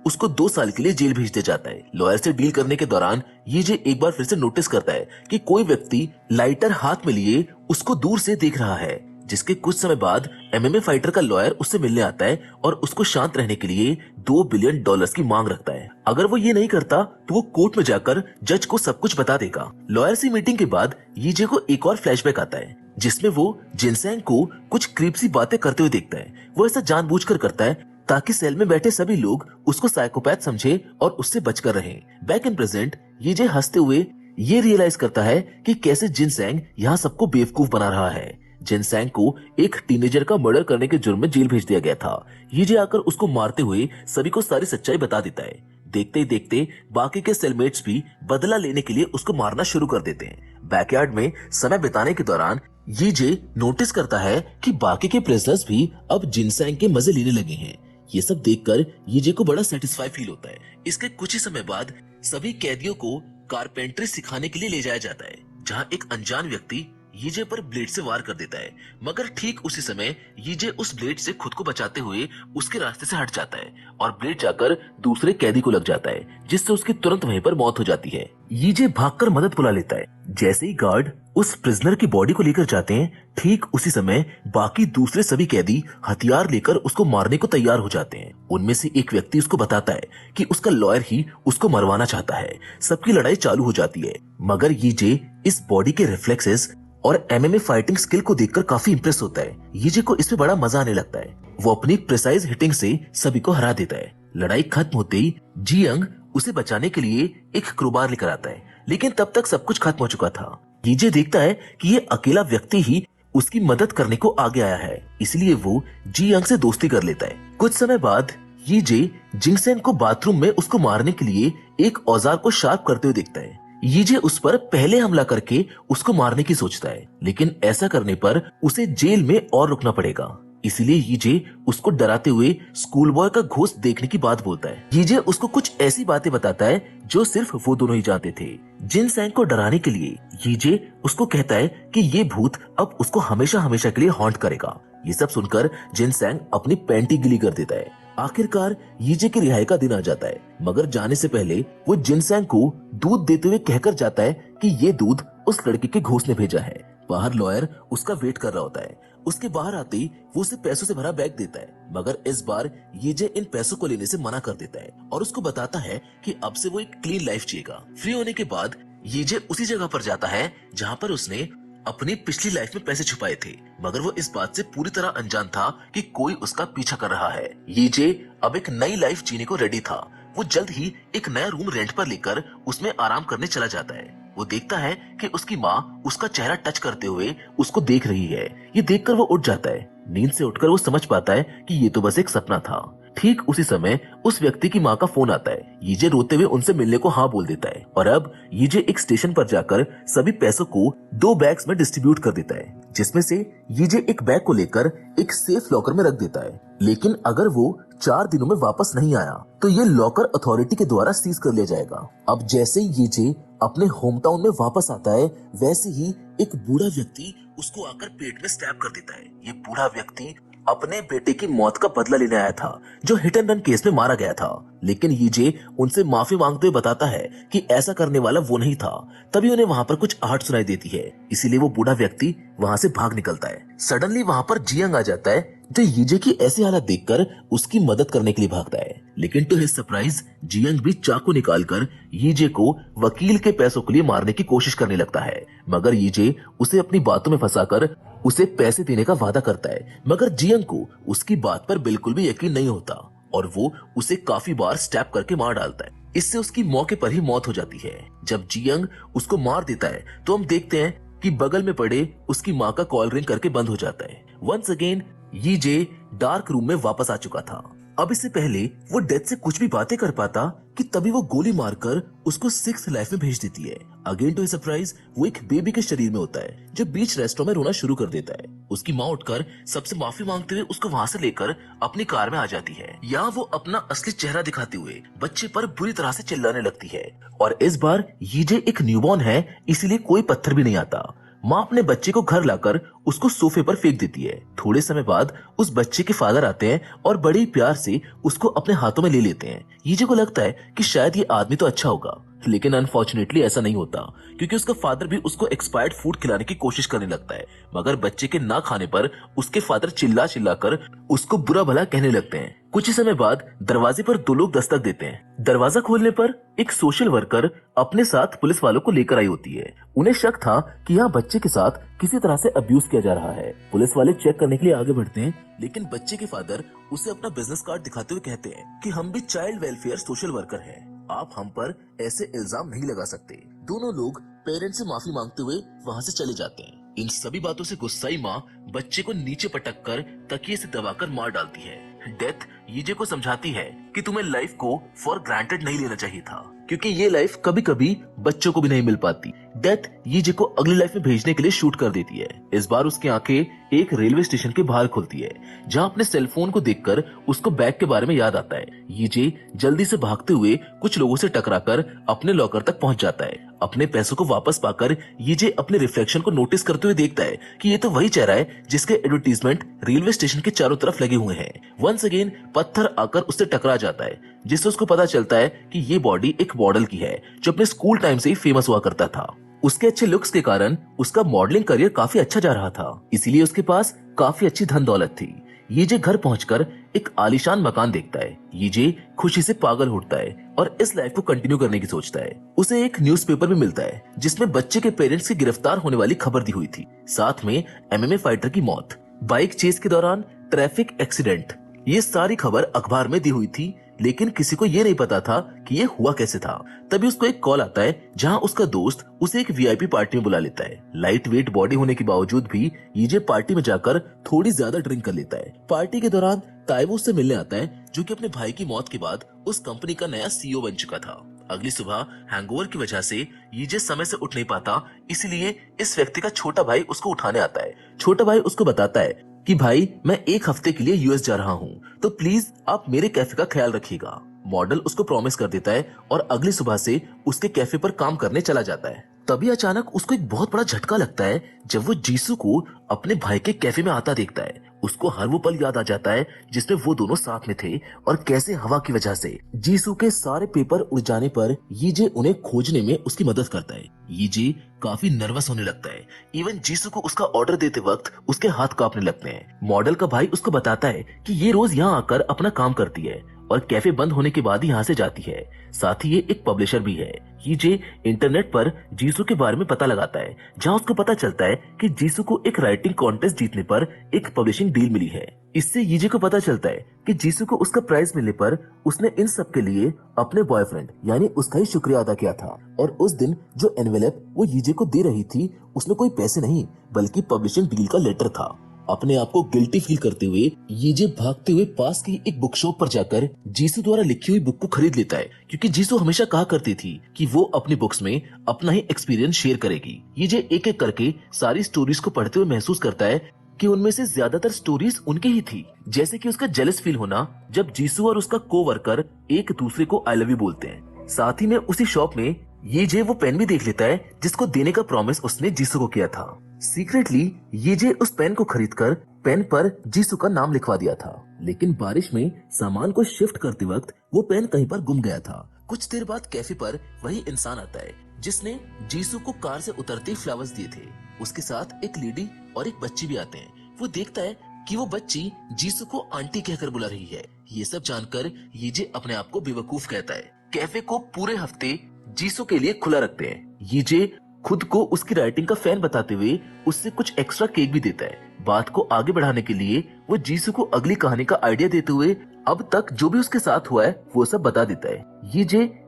उसको 2 साल के लिए जेल भेज दिया जाता है। लॉयर से डील करने के दौरान ये एक बार फिर से नोटिस करता है कि कोई व्यक्ति लाइटर हाथ में लिए उसको दूर से देख रहा है, जिसके कुछ समय बाद एमएमए फाइटर का लॉयर उससे मिलने आता है और उसको शांत रहने के लिए $2 बिलियन की मांग रखता है। अगर वो ये नहीं करता तो वो कोर्ट में जाकर जज को सब कुछ बता देगा। लॉयर से मीटिंग के बाद यीजे को एक और फ्लैशबैक आता है, जिसमें वो जिनसेंग को कुछ क्रीप सी बातें करते हुए देखता है। वो ऐसा जानबूझकर करता है ताकि सेल में बैठे सभी लोग उसको साइकोपैथ समझे और उससे बचकर रहें। बैक इन प्रेजेंट यीजे हंसते हुए ये रियलाइज करता है कि कैसे जिनसेंग यहाँ सबको बेवकूफ बना रहा है। जिनसेंग को एक टीनेजर का मर्डर करने के जुर्म में जेल भेज दिया गया था। यीजे आकर उसको मारते हुए सभी को सारी सच्चाई बता देता है। देखते ही देखते बाकी के सेलमेट्स भी बदला लेने के लिए उसको मारना शुरू कर देते हैं। बैकयार्ड में समय बिताने के दौरान यीजे नोटिस करता है कि बाकी के प्रिजनर्स भी अब जिनसेंग के मजे लेने लगे हैं। ये सब देखकर यीजे को बड़ा सेटिस्फाई फील होता है। इसके कुछ ही समय बाद सभी कैदियों को कारपेंटरी सिखाने के लिए ले जाया जाता है, जहाँ एक अनजान व्यक्ति यीजे पर ब्लेड से वार कर देता है, मगर ठीक उसी समय यीजे उस ब्लेड से खुद को बचाते हुए उसके रास्ते से हट जाता है और ब्लेड जाकर दूसरे कैदी को लग जाता है, जिससे उसकी तुरंत वहीं पर मौत हो जाती है। यीजे भागकर मदद बुला लेता है। जैसे ही गार्ड उस प्रिजनर की बॉडी को लेकर जाते हैं, ठीक उसी समय बाकी दूसरे सभी कैदी हथियार लेकर उसको मारने को तैयार हो जाते हैं। उनमें से एक व्यक्ति उसको बताता है कि उसका लॉयर ही उसको मरवाना चाहता है। सबकी लड़ाई चालू हो जाती है, मगर यीजे इस बॉडी के रिफ्लेक्सेस और एमएमए फाइटिंग स्किल को देखकर काफी इंप्रेस होता है। यीजे को इसमें बड़ा मजा आने लगता है। वो अपनी प्रिसाइज हिटिंग से सभी को हरा देता है। लड़ाई खत्म होते ही जियंग उसे बचाने के लिए एक क्रोबार लेकर आता है, लेकिन तब तक सब कुछ खत्म हो चुका था। यीजे देखता है कि ये अकेला व्यक्ति ही उसकी मदद करने को आगे आया है, इसलिए वो जियंग से दोस्ती कर लेता है। कुछ समय बाद यीजे जिंगसेन को बाथरूम में उसको मारने के लिए एक औजार को शार्प करते हुए देखता है। यीजे उस पर पहले हमला करके उसको मारने की सोचता है, लेकिन ऐसा करने पर उसे जेल में और रुकना पड़ेगा। इसलिए यीजे उसको डराते हुए स्कूल बॉय का घोस्ट देखने की बात बोलता है। यीजे उसको कुछ ऐसी बातें बताता है जो सिर्फ वो दोनों ही जानते थे। जिनसेंग को डराने के लिए यीजे उसको कहता है कि ये भूत अब उसको हमेशा हमेशा के लिए हॉन्ट करेगा। ये सब सुनकर जिनसेंग अपनी पैंटी गिली कर देता है। आखिरकार यीजे की रिहाई का दिन आ जाता है, मगर जाने से पहले वो जिनसेंग को दूध देते हुए कहकर जाता है कि ये दूध उस लड़के के घोस्ट ने भेजा है। बाहर लॉयर उसका वेट कर रहा होता है। उसके बाहर आते ही वो उसे पैसों से भरा बैग देता है, मगर इस बार यीजे इन पैसों को लेने से मना कर देता है और उसको बताता है कि अब से वो एक क्लीन लाइफ जिएगा। फ्री होने के बाद यीजे उसी जगह पर जाता है जहाँ पर उसने अपनी पिछली लाइफ में पैसे छुपाए थे, मगर वो इस बात से पूरी तरह अनजान था कि कोई उसका पीछा कर रहा है। यीजे अब एक नई लाइफ जीने को रेडी था। वो जल्द ही एक नया रूम रेंट पर लेकर उसमें आराम करने चला जाता है। वो देखता है कि उसकी माँ उसका चेहरा टच करते हुए उसको देख रही है। ये देखकर वो उठ जाता है। नींद से उठकर वो समझ पाता है कि ये तो बस एक सपना था। ठीक उसी समय उस व्यक्ति की माँ का फोन आता है। यीजे रोते हुए उनसे मिलने को हाँ बोल देता है और अब यीजे एक स्टेशन पर जाकर सभी पैसों को 2 बैग्स में डिस्ट्रीब्यूट कर देता है, जिसमें से यीजे एक बैग को लेकर एक सेफ लॉकर में रख देता है। लेकिन अगर वो 4 दिनों में वापस नहीं आया तो ये लॉकर अथॉरिटी के द्वारा सीज कर लिया जाएगा। अब जैसे ही यीजे अपने होम टाउन में वापस आता है, वैसे ही एक बूढ़ा व्यक्ति उसको आकर पेट में स्टैब कर देता है। ये बूढ़ा व्यक्ति अपने बेटे की मौत का बदला लेने आया था, जो हिट एंड रन केस में मारा गया था। लेकिन यीजे उनसे माफी मांगते हुए बताता है कि ऐसा करने वाला वो नहीं था। तभी उन्हें वहाँ पर कुछ आहट सुनाई देती है, इसीलिए वो बूढ़ा व्यक्ति वहाँ से भाग निकलता है। सडनली वहाँ पर जियंग आ जाता है, जो यीजे की ऐसी हालत देखकर उसकी मदद करने के लिए भागता है। लेकिन टू हिज सरप्राइज जियंग भी चाकू निकालकर यीजे को वकील के पैसों के लिए मारने की कोशिश करने लगता है, मगर यीजे उसे अपनी बातों में फंसाकर उसे पैसे देने का वादा करता है। मगर जियंग को उसकी बात पर बिल्कुल भी यकीन नहीं होता और वो उसे काफी बार स्टैप करके मार डालता है। इससे उसकी मौके पर ही मौत हो जाती है। जब जियंग उसको मार देता है तो हम देखते हैं कि बगल में पड़े उसकी माँ का कॉल रिंग करके बंद हो जाता है। वंस अगेन यीजे डार्क रूम में वापस आ चुका था। अब इससे पहले वो डेथ से कुछ भी बातें कर पाता कि तभी वो गोली मारकर उसको सिक्स्थ लाइफ में भेज देती है। अगेन टू सरप्राइज वो एक बेबी के शरीर में होता है जो बीच रेस्टोरेंट में रोना शुरू कर देता है। उसकी माँ उठकर सबसे माफी मांगते हुए उसको वहाँ से लेकर अपनी कार में आ जाती है। यहाँ वो अपना असली चेहरा दिखाते हुए बच्चे पर बुरी तरह से चिल्लाने लगती है और इस बार ये एक न्यूबॉर्न है इसलिए कोई पत्थर भी नहीं आता। माँ अपने बच्चे को घर लाकर उसको सोफे पर फेंक देती है। थोड़े समय बाद उस बच्चे के फादर आते हैं और बड़े प्यार से उसको अपने हाथों में ले लेते हैं। यीजे को लगता है कि शायद ये आदमी तो अच्छा होगा, लेकिन अनफॉर्चुनेटली ऐसा नहीं होता क्योंकि उसका फादर भी उसको एक्सपायर्ड फूड खिलाने की कोशिश करने लगता है। मगर बच्चे के ना खाने पर उसके फादर चिल्ला चिल्ला कर उसको बुरा भला कहने लगते हैं। कुछ ही समय बाद दरवाजे पर दो लोग दस्तक देते हैं। दरवाजा खोलने पर एक सोशल वर्कर अपने साथ पुलिस वालों को लेकर आई होती है। उन्हें शक था कि यहाँ बच्चे के साथ किसी तरह से अब्यूज किया जा रहा है। पुलिस वाले चेक करने के लिए आगे बढ़ते हैं, लेकिन बच्चे के फादर उसे अपना बिजनेस कार्ड दिखाते हुए कहते हैं कि हम भी चाइल्ड वेलफेयर सोशल वर्कर हैं, आप हम पर ऐसे इल्जाम नहीं लगा सकते। दोनों लोग पेरेंट्स से माफी मांगते हुए वहाँ से चले जाते हैं। इन सभी बातों से गुस्साई माँ बच्चे को नीचे पटक कर तकिए से दबाकर मार डालती है। डेथ यीजे को समझाती है कि तुम्हें लाइफ को फॉर ग्रांटेड नहीं लेना चाहिए था, क्योंकि ये लाइफ कभी कभी बच्चों को भी नहीं मिल पाती। डेथ यीजे को अगली लाइफ में भेजने के लिए शूट कर देती है। इस बार उसकी आंखें एक रेलवे स्टेशन के बाहर खुलती है, जहां अपने सेलफोन को देखकर उसको बैग के बारे में याद आता है। यीजे जल्दी से भागते हुए कुछ लोगों से टकराकर अपने लॉकर तक पहुंच जाता है। अपने पैसों को वापस पाकर यीजे अपने रिफ्लेक्शन को नोटिस करते हुए देखता है कि ये तो वही चेहरा है जिसके एडवर्टीजमेंट रेलवे स्टेशन के चारों तरफ लगे हुए हैं। वंस अगेन पत्थर आकर उससे टकरा जाता है, जिससे उसको पता चलता है कि ये बॉडी एक मॉडल की है जो अपने स्कूल टाइम से ही फेमस हुआ करता था। उसके अच्छे लुक्स के कारण उसका मॉडलिंग करियर काफी अच्छा जा रहा था, इसीलिए उसके पास काफी अच्छी धन दौलत थी। यीजे घर पहुंचकर एक आलीशान मकान देखता है। यीजे खुशी से पागल उठता है और इस लाइफ को कंटिन्यू करने की सोचता है। उसे एक न्यूज़पेपर भी मिलता है जिसमें बच्चे के पेरेंट्स की गिरफ्तार होने वाली खबर दी हुई थी, साथ में एमएमए फाइटर की मौत, बाइक चेस के दौरान ट्रैफिक एक्सीडेंट। ये सारी खबर अखबार में दी हुई थी, लेकिन किसी को ये नहीं पता था कि ये हुआ कैसे था। तभी उसको एक कॉल आता है जहां उसका दोस्त उसे एक वीआईपी पार्टी में बुला लेता है। लाइट वेट बॉडी होने के बावजूद भी यीजे पार्टी में जाकर थोड़ी ज्यादा ड्रिंक कर लेता है। पार्टी के दौरान ताइवो उससे मिलने आता है, जो कि अपने भाई की मौत के बाद उस कंपनी का नया सीईओ बन चुका था। अगली सुबह हैंगओवर की वजह से यीजे समय से उठ नहीं पाता, इसलिए इस व्यक्ति का छोटा भाई उसको उठाने आता है। छोटा भाई उसको बताता है कि भाई मैं एक हफ्ते के लिए यूएस जा रहा हूँ, तो प्लीज आप मेरे कैफे का ख्याल रखिएगा। मॉडल उसको प्रॉमिस कर देता है और अगली सुबह से उसके कैफे पर काम करने चला जाता है। तभी अचानक उसको एक बहुत बड़ा झटका लगता है जब वो जीसू को अपने भाई के कैफे में आता देखता है। उसको हर वो पल याद आ जाता है जिसमें वो दोनों साथ में थे और कैसे हवा की वजह से जीसू के सारे पेपर उड़ जाने पर यीजे उन्हें खोजने में उसकी मदद करता है। यीजे काफी नर्वस होने लगता है। इवन जीसू को उसका ऑर्डर देते वक्त उसके हाथ कांपने लगते हैं। मॉडल का भाई उसको बताता है कि ये रोज यहाँ आकर अपना काम करती है और कैफे बंद होने के बाद ही यहाँ से जाती है। साथ ही ये एक पब्लिशर भी है। यीजे इंटरनेट पर जीसू के बारे में पता लगाता है, जहाँ उसको पता चलता है कि जीसू को एक राइटिंग कॉन्टेस्ट जीतने पर एक पब्लिशिंग डील मिली है। इससे यीजे को पता चलता है कि जीसू को उसका प्राइज मिलने पर उसने इन सब के लिए अपने बॉयफ्रेंड यानी उसका ही शुक्रिया अदा किया था। और उस दिन जो एनवेलप वो यीजे को दे रही थी उसमें कोई पैसे नहीं बल्कि पब्लिशिंग डील का लेटर था। अपने आप को गिल्टी फील करते हुए यीजे भागते हुए पास की एक बुक शॉप पर जाकर जीसू द्वारा लिखी हुई बुक को खरीद लेता है, क्योंकि जीसू हमेशा कहा करती थी कि वो अपनी बुक्स में अपना ही एक्सपीरियंस शेयर करेगी। यीजे एक एक करके सारी स्टोरीज को पढ़ते हुए महसूस करता है कि उनमें से ज्यादातर स्टोरीज उनके ही थी, जैसे कि उसका जेलस फील होना जब जीसू और उसका कोवर्कर एक दूसरे को आई लव यू बोलते हैं। साथ ही में उसी शॉप में यीजे वो पेन भी देख लेता है जिसको देने का प्रॉमिस उसने जीसू को किया था। सीक्रेटली यीजे उस पेन को खरीदकर पेन पर जीसू का नाम लिखवा दिया था, लेकिन बारिश में सामान को शिफ्ट करते वक्त वो पेन कहीं पर गुम गया था। कुछ देर बाद कैफे पर वही इंसान आता है जिसने जीसू को कार से उतरते फ्लावर्स दिए थे। उसके साथ एक लेडी और एक बच्ची भी आते हैं। वो देखता है कि वो बच्ची जीसू को आंटी कहकर बुला रही है। ये सब जानकर यीजे अपने आप को बेवकूफ कहता है। कैफे को पूरे हफ्ते जीसू के लिए खुला रखते हैं। यीजे खुद को उसकी राइटिंग का फैन बताते हुए उससे कुछ एक्स्ट्रा केक भी देता है। बात को आगे बढ़ाने के लिए वो जीसू को अगली कहानी का आइडिया देते हुए अब तक जो भी उसके साथ हुआ है वो सब बता देता है। ये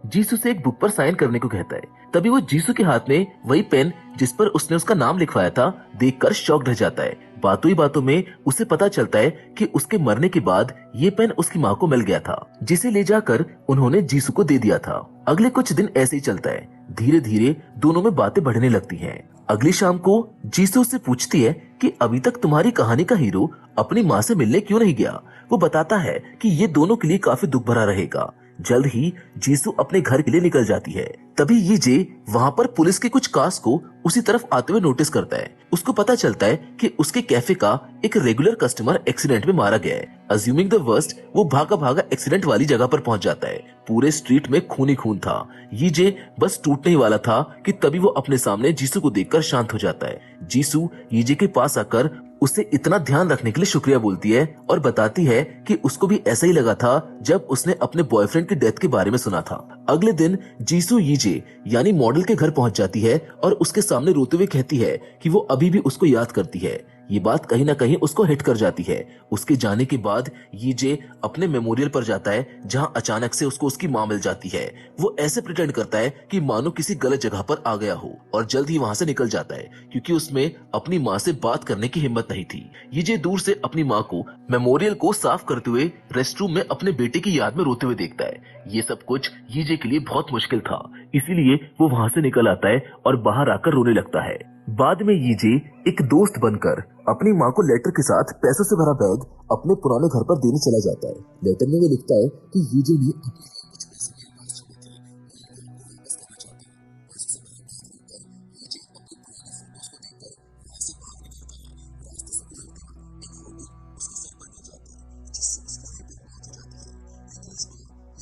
जीसू से एक बुक पर साइन करने को कहता है। तभी वो जीसू के हाथ में वही पेन जिस पर उसने उसका नाम लिखवाया था देखकर शॉक रह जाता है। बातों ही बातों में उसे पता चलता है कि उसके मरने के बाद ये पेन उसकी माँ को मिल गया था, जिसे ले जाकर उन्होंने जीसू को दे दिया था। अगले कुछ दिन ऐसे ही चलता है। धीरे धीरे दोनों में बातें बढ़ने लगती हैं। अगली शाम को जीसू उससे पूछती है कि अभी तक तुम्हारी कहानी का हीरो अपनी माँ से मिलने क्यों नहीं गया। वो बताता है कि ये दोनों के लिए काफी दुख भरा रहेगा। जल्द ही जीसू अपने घर के लिए निकल जाती है। तभी ये वहाँ पर पुलिस के कुछ कार्स को उसी तरफ आते हुए नोटिस करता है। उसको पता चलता है कि उसके कैफे का एक रेगुलर कस्टमर एक्सीडेंट में मारा गया है। अज्यूमिंग द वर्स्ट, वो भागा भागा एक्सीडेंट वाली जगह पर पहुंच जाता है। पूरे स्ट्रीट में खून ही खून था। ये बस टूटने ही वाला था कि तभी वो अपने सामने जीसू को देखकर शांत हो जाता है। जीसू ये के पास आकर उसे इतना ध्यान रखने के लिए शुक्रिया बोलती है और बताती है कि उसको भी ऐसा ही लगा था जब उसने अपने बॉयफ्रेंड की डेथ के बारे में सुना था। अगले दिन जीसू ये यानी मॉडल के घर पहुंच जाती है और उसके सामने रोते हुए कहती है कि वो अभी भी उसको याद करती है। ये बात कहीं ना कहीं उसको हिट कर जाती है। उसके जाने के बाद ये अपने मेमोरियल पर जाता है जहां अचानक से उसको उसकी मां मिल जाती है। वो ऐसे प्रिटेंड करता है कि मानो किसी गलत जगह पर आ गया हो और जल्द ही वहां से निकल जाता है क्योंकि उसमें अपनी मां से बात करने की हिम्मत नहीं थी। ये दूर से अपनी मां को मेमोरियल को साफ करते हुए रेस्टरूम में अपने बेटे की याद में रोते हुए देखता है। ये सब कुछ ये के लिए बहुत मुश्किल था, इसीलिए वो वहां से निकल आता है और बाहर आकर रोने लगता है। बाद में ये एक दोस्त बनकर अपनी माँ को लेटर के साथ पैसों से भरा बैग अपने पुराने घर पर देने चला जाता है। लेटर में वो लिखता है कि ये ने अपने लिए कुछ पैसे मेरे पास छोड़े थे, मैं उनको वापस करना चाहता हूँ। पैसों से भरा बैग लेकर ये अपने पुराने फोटोज को देखकर वहां से बाहर निकलता है। रास्ते से गुजरते एक फोटो उसके सर पर गिर जाती है, जिससे उसका हृदय मौत हो जाता है। लेकिन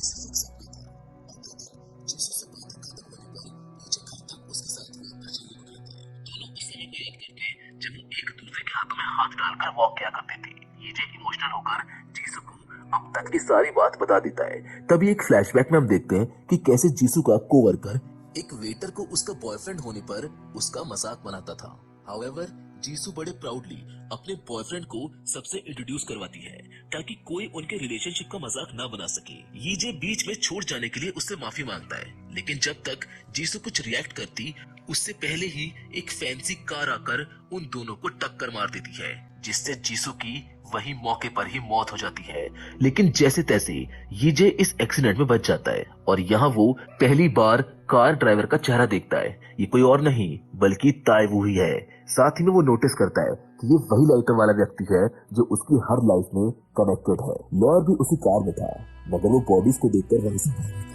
इस बार ये सिर्फ एक सपना था। अगले दिन जीसू से बातें खत्म होने पर ये घर तक उसके साथ में अंदर चलने लगती है। दोनों उस समय को याद करते हैं जब वो एक दूसरे के हाथों में हाथ डालकर वॉक किया करते थे। ये इमोशनल होकर जीसू को अब तक की सारी बात बता देता है। तभी एक फ्लैशबैक में हम देखते हैं कि कैसे जीसू का कोवर्कर एक वेटर को उसका बॉयफ्रेंड होने पर उसका मजाक बनाता था। हाउएवर जीसू बड़े प्राउडली अपने बॉयफ्रेंड को सबसे इंट्रोड्यूस करवाती है ताकि कोई उनके रिलेशनशिप का मजाक ना बना सके। ये बीच में छोड़ जाने के लिए उससे माफी मांगता है, लेकिन जब तक जीसू कुछ रिएक्ट करती उससे पहले ही एक फैंसी कार आकर उन दोनों को टक्कर मार देती है, जिससे जीसू की वही मौके पर ही मौत हो जाती है। लेकिन जैसे तैसे ये इस एक्सीडेंट में बच जाता है और यहाँ वो पहली बार कार ड्राइवर का चेहरा देखता है। ये कोई और नहीं बल्कि ताइवू ही है। साथ ही में वो नोटिस करता है कि ये वही लाइटर वाला व्यक्ति है जो उसकी हर लाइफ में कनेक्टेड है। लॉयर भी उसी कार में था, मगर वो बॉडीज को देखकर वहीं से बाहर निकलता है।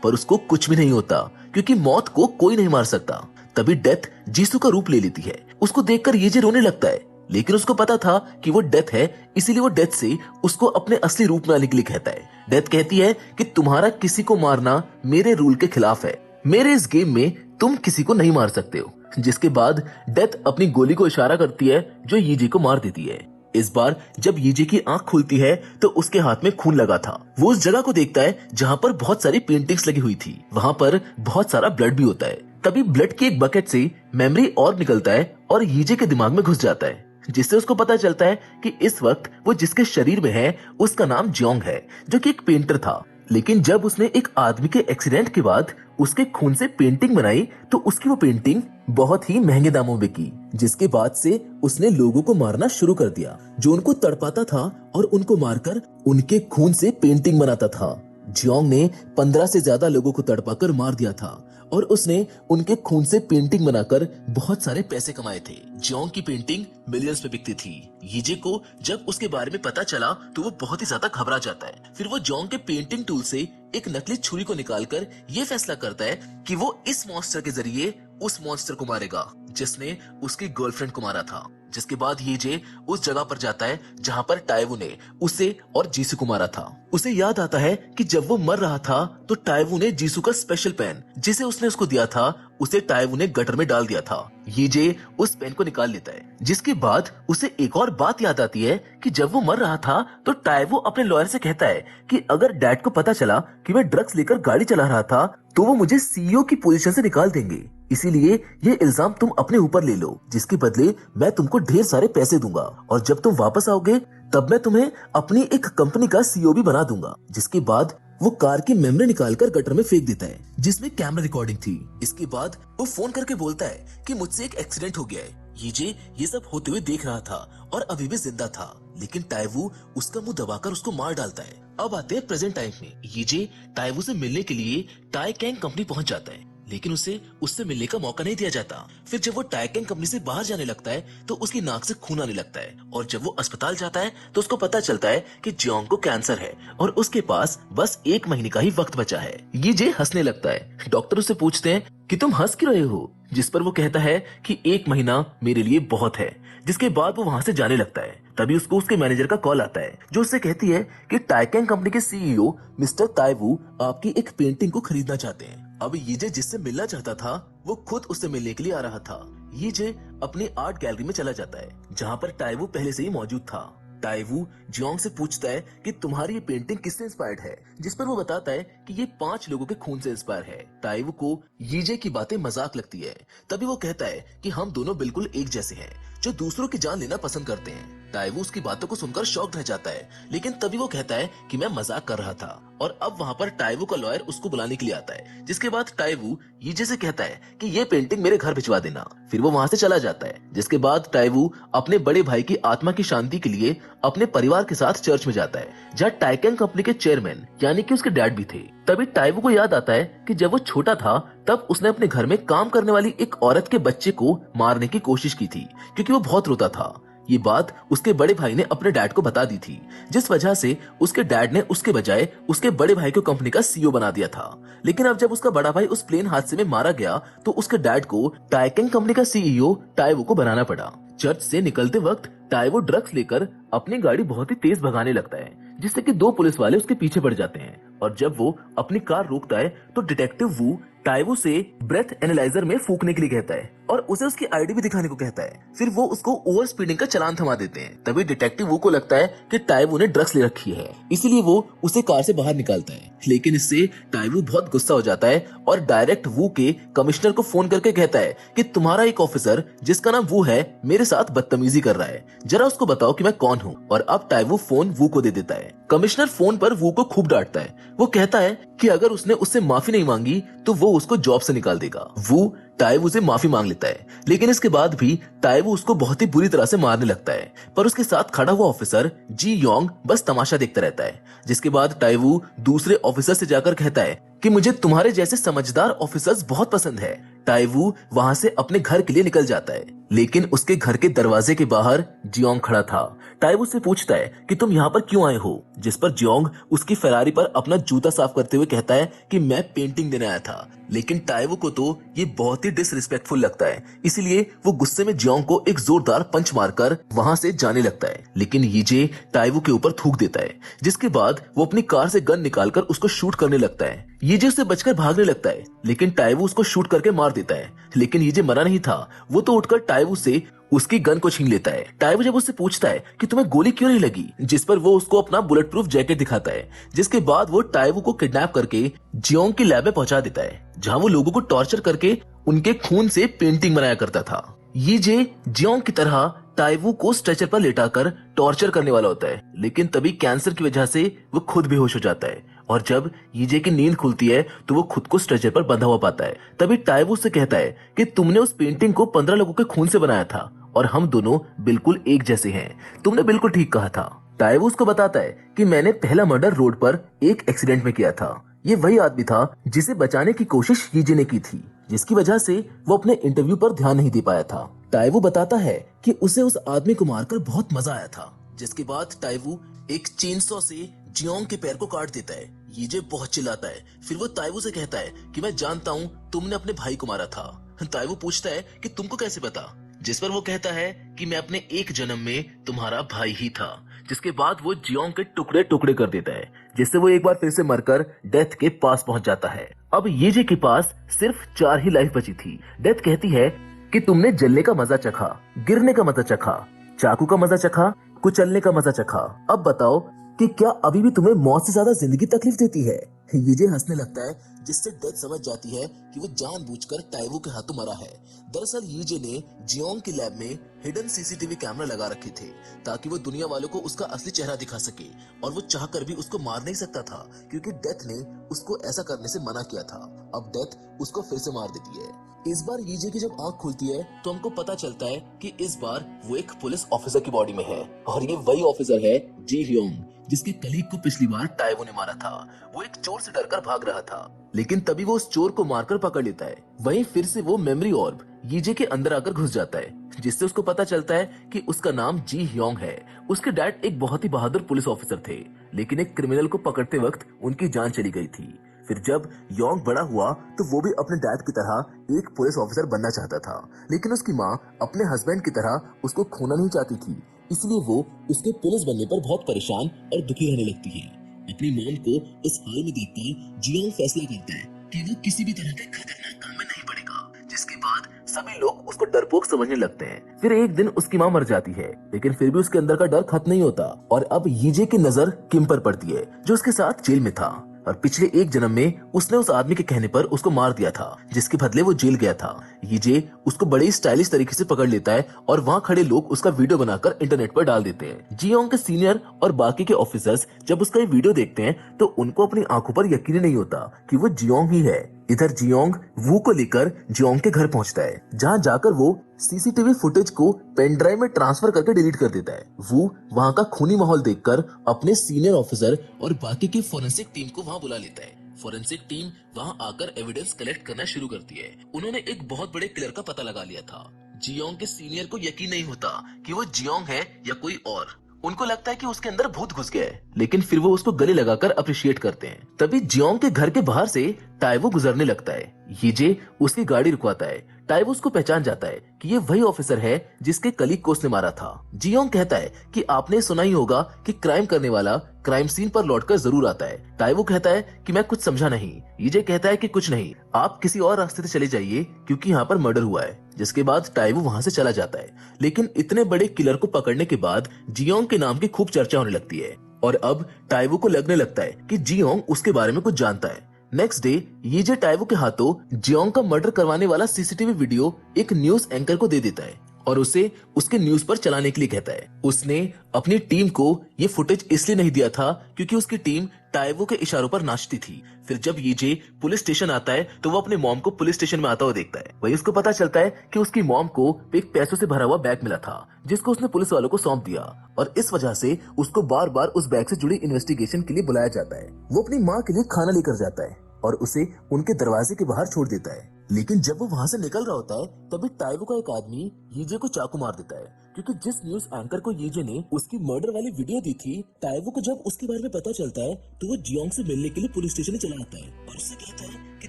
पर उसको कुछ भी नहीं होता क्योंकि मौत को कोई नहीं मार सकता। तभी डेथ जीसू का रूप ले लेती है। उसको देखकर ये रोने लगता है, लेकिन उसको पता था कि वो डेथ है, इसीलिए वो डेथ से उसको अपने असली रूप में आने के लिए कहता है। डेथ कहती है कि तुम्हारा किसी को मारना मेरे रूल के खिलाफ है, मेरे इस गेम में तुम किसी को नहीं मार सकते हो। जिसके बाद डेथ अपनी गोली को इशारा करती है जो यीजी को मार देती है। इस बार जब यीजी की आंख खुलती है तो उसके हाथ में खून लगा था। वो उस जगह को देखता है जहाँ पर बहुत सारी पेंटिंग्स लगी हुई थी। वहाँ पर बहुत सारा ब्लड भी होता है। तभी ब्लड की एक बकेट से मेमोरी ऑर्ब निकलता है और यीजी के दिमाग में घुस जाता है, जिससे उसको पता चलता है कि इस वक्त वो जिसके शरीर में है उसका नाम जियोंग है, जो कि एक पेंटर था। लेकिन जब उसने एक आदमी के एक्सीडेंट के बाद उसके खून से पेंटिंग बनाई तो उसकी वो पेंटिंग बहुत ही महंगे दामों में बिकी, जिसके बाद से उसने लोगों को मारना शुरू कर दिया जो उनको तड़पाता था और उनको मारकर उनके खून से पेंटिंग बनाता था। जियोंग ने 15 से ज्यादा लोगों को तड़पाकर मार दिया था और उसने उनके खून से पेंटिंग बनाकर बहुत सारे पैसे कमाए थे। जियोंग की पेंटिंग मिलियंस में बिकती थी। यीजे को जब उसके बारे में पता चला तो वो बहुत ही ज्यादा घबरा जाता है। फिर वो जियोंग के पेंटिंग टूल से एक नकली छुरी को निकालकर ये फैसला करता है कि वो इस मॉन्स्टर के जरिए उस मॉन्स्टर को मारेगा जिसने उसकी गर्लफ्रेंड को मारा था। जिसके बाद यीजे उस जगह पर जाता है जहां पर टाइवू ने उसे और जीसू को मारा था। उसे याद आता है कि जब वो मर रहा था तो टाइवू ने जीसू का स्पेशल पेन जिसे उसने उसको दिया था उसे टाइवू ने गटर में डाल दिया था। यीजे उस पेन को निकाल लेता है, जिसके बाद उसे एक और बात याद आती है कि जब वो मर रहा था तो टाइवू अपने लॉयर से कहता है कि अगर डैड को पता चला कि मैं ड्रग्स लेकर गाड़ी चला रहा था तो वो मुझे सीईओ की पोजीशन से निकाल देंगे, इसीलिए ये इल्जाम तुम अपने ऊपर ले लो, जिसके बदले मैं तुमको ढेर सारे पैसे दूंगा और जब तुम वापस आओगे तब मैं तुम्हें अपनी एक कंपनी का सीईओ भी बना दूंगा। जिसके बाद वो कार की मेमोरी निकालकर गटर में फेंक देता है, जिसमें कैमरा रिकॉर्डिंग थी। इसके बाद वो फोन करके बोलता है कि मुझसे एक एक्सीडेंट हो गया है। यीजे ये सब होते हुए देख रहा था और अभी भी जिंदा था, लेकिन टाइवू उसका मुंह दबाकर उसको मार डालता है। अब आते हैं प्रेजेंट टाइम में। यीजे टाइवू से मिलने के लिए टाइकैंग कंपनी पहुंच जाता है, लेकिन उसे उससे मिलने का मौका नहीं दिया जाता। फिर जब वो टाइकैंग कंपनी से बाहर जाने लगता है तो उसकी नाक से खून आने लगता है और जब वो अस्पताल जाता है तो उसको पता चलता है कि जियोंग को कैंसर है और उसके पास बस 1 महीने का ही वक्त बचा है। ये हंसने लगता है। डॉक्टर उससे पूछते हैं कि तुम हंस क्यों रहे हो, जिस पर वो कहता है कि 1 महीना मेरे लिए बहुत है। जिसके बाद वो वहाँ से जाने लगता है। तभी उसको उसके मैनेजर का कॉल आता है, जो उससे कहती है कि टाइकैंग कंपनी के सीईओ मिस्टर टाइवू आपकी एक पेंटिंग को खरीदना चाहते हैं। अब यीजे जिससे मिलना चाहता था वो खुद उससे मिलने के लिए आ रहा था। यीजे अपनी आर्ट गैलरी में चला जाता है, जहाँ पर टाइवू पहले से ही मौजूद था। टाइवू जियोंग से पूछता है कि तुम्हारी ये पेंटिंग किससे इंस्पायर्ड है, जिस पर वो बताता है कि ये 5 लोगों के खून से इंस्पायर है। टाइवू को यीजे की बातें मजाक लगती है। तभी वो कहता है कि हम दोनों बिल्कुल एक जैसे हैं, जो दूसरों की जान लेना पसंद करते हैं। टाइवू उसकी बातों को सुनकर शॉक्ड रह जाता है, लेकिन तभी वो कहता है कि मैं मजाक कर रहा था। और अब वहाँ पर टाइवू का लॉयर उसको बुलाने के लिए आता है, जिसके बाद टाइवू यीजे से कहता है कि ये पेंटिंग मेरे घर भिजवा देना। फिर वो वहाँ से चला जाता है, जिसके बाद टाइवू अपने बड़े भाई की आत्मा की शांति के लिए अपने परिवार के साथ चर्च में जाता है, जहाँ टाइकैंग कंपनी के चेयरमैन यानी कि उसके डैड भी थे। तभी टाइवू को याद आता है कि जब वो छोटा था तब उसने अपने घर में काम करने वाली एक औरत के बच्चे को मारने की कोशिश की थी, क्योंकि वो बहुत रोता था। ये बात उसके बड़े भाई ने अपने डैड को बता दी थी, जिस वजह से उसके डैड ने उसके बजाय उसके बड़े भाई को कंपनी का सीईओ बना दिया था। लेकिन अब जब उसका बड़ा भाई उस प्लेन हादसे में मारा गया तो उसके डैड को टाइकैंग कंपनी का सीईओ टाइवू को बनाना पड़ा। चर्च से निकलते वक्त टाइवू ड्रग्स लेकर अपनी गाड़ी बहुत ही तेज भगाने लगता है, जिससे कि 2 पुलिस वाले उसके पीछे पड़ जाते हैं। और जब वो अपनी कार रोकता है तो डिटेक्टिव वू टाइवू से ब्रेथ एनालाइजर में फूकने के लिए कहता है और उसे उसकी आईडी भी दिखाने को कहता है। फिर वो उसको ओवर स्पीडिंग का चालान थमा देते हैं। तभी डिटेक्टिव वू को लगता है कि टाइवू ने ड्रग्स ले रखी है, इसीलिए वो उसे कार से बाहर निकालता है। लेकिन इससे टाइवू बहुत गुस्सा हो जाता है और डायरेक्ट वू के कमिश्नर को फोन करके कहता है कि तुम्हारा एक ऑफिसर जिसका नाम वू है मेरे साथ बदतमीजी कर रहा है, जरा उसको बताओ कि मैं कौन हूँ। और अब टाइवू फोन वू को दे देता है। कमिश्नर फोन पर वू को खूब डांटता है। वो कहता है कि अगर उसने उससे माफी नहीं मांगी तो वो उसको जॉब से निकाल देगा। वू टाइवू से माफी मांग लेता है, लेकिन इसके बाद भी टाइवू उसको बहुत ही बुरी तरह से मारने लगता है। पर उसके साथ खड़ा हुआ ऑफिसर जी योंग बस तमाशा देखता रहता है। जिसके बाद टाइवू दूसरे ऑफिसर से जाकर कहता है कि मुझे तुम्हारे जैसे समझदार ऑफिसर्स बहुत पसंद है। टाइवू वहाँ से अपने घर के लिए निकल जाता है, लेकिन उसके घर के दरवाजे के बाहर जियोंग खड़ा था। टाइवू से पूछता है कि तुम यहाँ पर क्यों आए हो, जिस पर जियोंग उसकी फेरारी पर अपना जूता साफ करते हुए कहता है कि मैं पेंटिंग देने आया था। लेकिन टाइवू को तो ये बहुत ही डिसरिस्पेक्टफुल लगता है, इसलिए वो गुस्से में जियोंग को एक जोरदार पंच मारकर वहाँ से जाने लगता है। लेकिन यीजे टाइवू के ऊपर थूक देता है, जिसके बाद वो अपनी कार से गन निकालकर उसको शूट करने लगता है। यीजे उससे बचकर भागने लगता है, लेकिन टाइवू उसको शूट करके मार देता है। लेकिन यीजे मरा नहीं था, वो तो उठकर टाइवू से उसकी गन को छीन लेता है। टाइवू जब उससे पूछता है कि तुम्हें गोली क्यों नहीं लगी, जिस पर वो उसको अपना बुलेट प्रूफ जैकेट दिखाता है। जिसके बाद वो टाइवू को किडनैप करके जियोंग की लैब में पहुंचा देता है, जहां वो लोगों को टॉर्चर करके उनके खून से पेंटिंग बनाया करता था। यीजे जियोंग की तरह टाइवू को स्ट्रेचर पर लेटाकर टॉर्चर करने वाला होता है, लेकिन तभी कैंसर की वजह से वो खुद बेहोश हो जाता है। और जब यीजे की नींद खुलती है तो वो खुद को स्ट्रेचर पर बंधा हुआ पाता है। तभी टाइवू से कहता है कि तुमने उस पेंटिंग को 15 लोगों के खून से बनाया था और हम दोनों बिल्कुल एक जैसे हैं। तुमने बिल्कुल ठीक कहा था। टाइवू उसको बताता है कि मैंने पहला मर्डर रोड पर एक एक्सीडेंट में किया था। ये वही आदमी था जिसे बचाने की कोशिश यीजे ने की थी, जिसकी वजह से वो अपने इंटरव्यू पर ध्यान नहीं दे पाया था। टाइवू बताता है कि उसे उस आदमी को मारकर बहुत मजा आया था। जिसके बाद टाइवू एक चेनसॉ से जियोंग के पैर को काट देता है। यीजे बहुत चिल्लाता है। फिर वो टाइवू से कहता है कि मैं जानता हूँ तुमने अपने भाई को मारा था। टाइवू पूछता है कि तुमको कैसे पता, जिस पर वो कहता है कि मैं अपने एक जन्म में तुम्हारा भाई ही था। जिसके बाद वो जियोंग के टुकड़े टुकड़े कर देता है। जिससे वो एक बार फिर से मरकर डेथ के पास पहुंच जाता है। अब येजे के पास सिर्फ 4 ही लाइफ बची थी। डेथ कहती है कि तुमने जलने का मजा चखा, गिरने का मजा चखा, चाकू का मजा चखा, कुचलने का मजा चखा। अब बताओ कि क्या अभी भी तुम्हें मौत से ज्यादा जिंदगी तकलीफ देती है? येजे हंसने लगता है, जिससे डेथ समझ जाती है कि वो जानबूझकर टाइवो के हाथों मरा है। दरअसल येजे ने जियोंग की लैब में हिडन सीसीटीवी कैमरा लगा रखे थे ताकि वो दुनिया वालों को उसका असली चेहरा दिखा सके, और वो चाहकर भी उसको मार नहीं सकता था क्योंकि डेथ ने उसको ऐसा करने से मना किया था। अब डेथ उसको फिर से मार देती है। इस बार येजे की जब आंख खुलती है तो हमको पता चलता है कि इस बार वो एक पुलिस ऑफिसर की बॉडी में है, और ये वही ऑफिसर है जी ह्योंग, जिसके कलीग को पिछली बार टाइवो ने मारा था। वो एक चोर से डरकर भाग रहा था, लेकिन तभी वो उस चोर को मारकर पकड़ लेता है। वहीं फिर से वो मेमोरी ऑर्ब येजे के अंदर आकर घुस जाता है, जिससे उसको पता चलता है कि उसका नाम जी ह्योंग है। उसके डैड एक बहुत ही बहादुर पुलिस ऑफिसर थे, लेकिन एक क्रिमिनल को पकड़ते वक्त उनकी जान चली गई थी। फिर जब योंग बड़ा हुआ तो वो भी अपने डैड की तरह एक पुलिस ऑफिसर बनना चाहता था, लेकिन उसकी माँ अपने हस्बैंड की तरह उसको खोना नहीं चाहती थी, इसलिए वो उसके पुलिस बनने पर बहुत परेशान और दुखी रहने लगती है। अपनी मॉम को इस हाल में देखकर जियोंग फैसला करता है कि वो किसी भी तरह के खतरनाक काम में नहीं पड़ेगा, जिसके बाद सभी लोग उसको डरपोक समझने लगते हैं। फिर एक दिन उसकी माँ मर जाती है, लेकिन फिर भी उसके अंदर का डर खत्म नहीं होता, और अब येजे की नजर किम पर पड़ती है, जो उसके साथ जेल में था, और पिछले एक जन्म में उसने उस आदमी के कहने पर उसको मार दिया था, जिसके बदले वो जेल गया था। येजे उसको बड़े स्टाइलिश तरीके से पकड़ लेता है, और वहाँ खड़े लोग उसका वीडियो बनाकर इंटरनेट पर डाल देते हैं। जियोंग के सीनियर और बाकी के ऑफिसर्स जब उसका ये वीडियो देखते हैं तो उनको अपनी आंखों पर यकीन नहीं होता कि वो जियोंग ही है। इधर जियोंग वू को लेकर जियोंग के घर पहुंचता है, जहां जाकर वो सीसीटीवी फुटेज को पेन ड्राइव में ट्रांसफर करके डिलीट कर देता है। वो वहां का खूनी माहौल देखकर अपने सीनियर ऑफिसर और बाकी की फोरेंसिक टीम को वहां बुला लेता है। फोरेंसिक टीम वहां आकर एविडेंस कलेक्ट करना शुरू करती है। उन्होंने एक बहुत बड़े किलर का पता लगा लिया था। जियोंग के सीनियर को यकीन नहीं होता कि वो जियोंग है या कोई और। उनको लगता है कि उसके अंदर भूत घुस गया है, लेकिन फिर वो उसको गले लगाकर अप्रिशिएट करते हैं। तभी जियोंग के घर के बाहर से टाइवो गुजरने लगता है। येजे उसकी गाड़ी रुकवाता है। टाइवो उसको पहचान जाता है कि ये वही ऑफिसर है जिसके कलीग को उसने मारा था। जियोंग कहता है कि आपने सुना ही होगा कि क्राइम करने वाला क्राइम सीन पर लौटकर जरूर आता है। टाइवो कहता है कि मैं कुछ समझा नहीं। येजे कहता है कि कुछ नहीं, आप किसी और रास्ते से चले जाइए क्योंकि यहाँ पर मर्डर हुआ है। जिसके बाद टाइवो वहाँ से चला जाता है, लेकिन इतने बड़े किलर को पकड़ने के बाद जियोंग के नाम की खूब चर्चा होने लगती है, और अब टाइवो को लगने लगता है कि जियोंग उसके बारे में कुछ जानता है। नेक्स्ट डे येजे टाइवो के हाथों जियोंग का मर्डर करवाने वाला सीसीटीवी वीडियो एक न्यूज एंकर को दे देता है और उसे उसके न्यूज पर चलाने के लिए कहता है। उसने अपनी टीम को ये फुटेज इसलिए नहीं दिया था क्योंकि उसकी टीम टाइवो के इशारों पर नाचती थी। फिर जब येजे पुलिस स्टेशन आता है तो वो अपने मॉम को पुलिस स्टेशन में आता हुआ देखता है। वही उसको पता चलता है कि उसकी मॉम को एक पैसों से भरा हुआ बैग मिला था, जिसको उसने पुलिस वालों को सौंप दिया, और इस वजह से उसको बार बार उस बैग से जुड़ी इन्वेस्टिगेशन के लिए बुलाया जाता है। वो अपनी माँ के लिए खाना लेकर जाता है और उसे उनके दरवाजे के बाहर छोड़ देता है, लेकिन जब वो वहाँ से निकल रहा होता है तभी टाइवो का एक आदमी येजे को चाकू मार देता है, क्योंकि जिस न्यूज एंकर को येजे ने उसकी मर्डर वाली वीडियो दी थी, टाइवो को जब उसके बारे में पता चलता है तो वो जियोंग से मिलने के लिए पुलिस स्टेशन चला आता है और उससे कहता है कि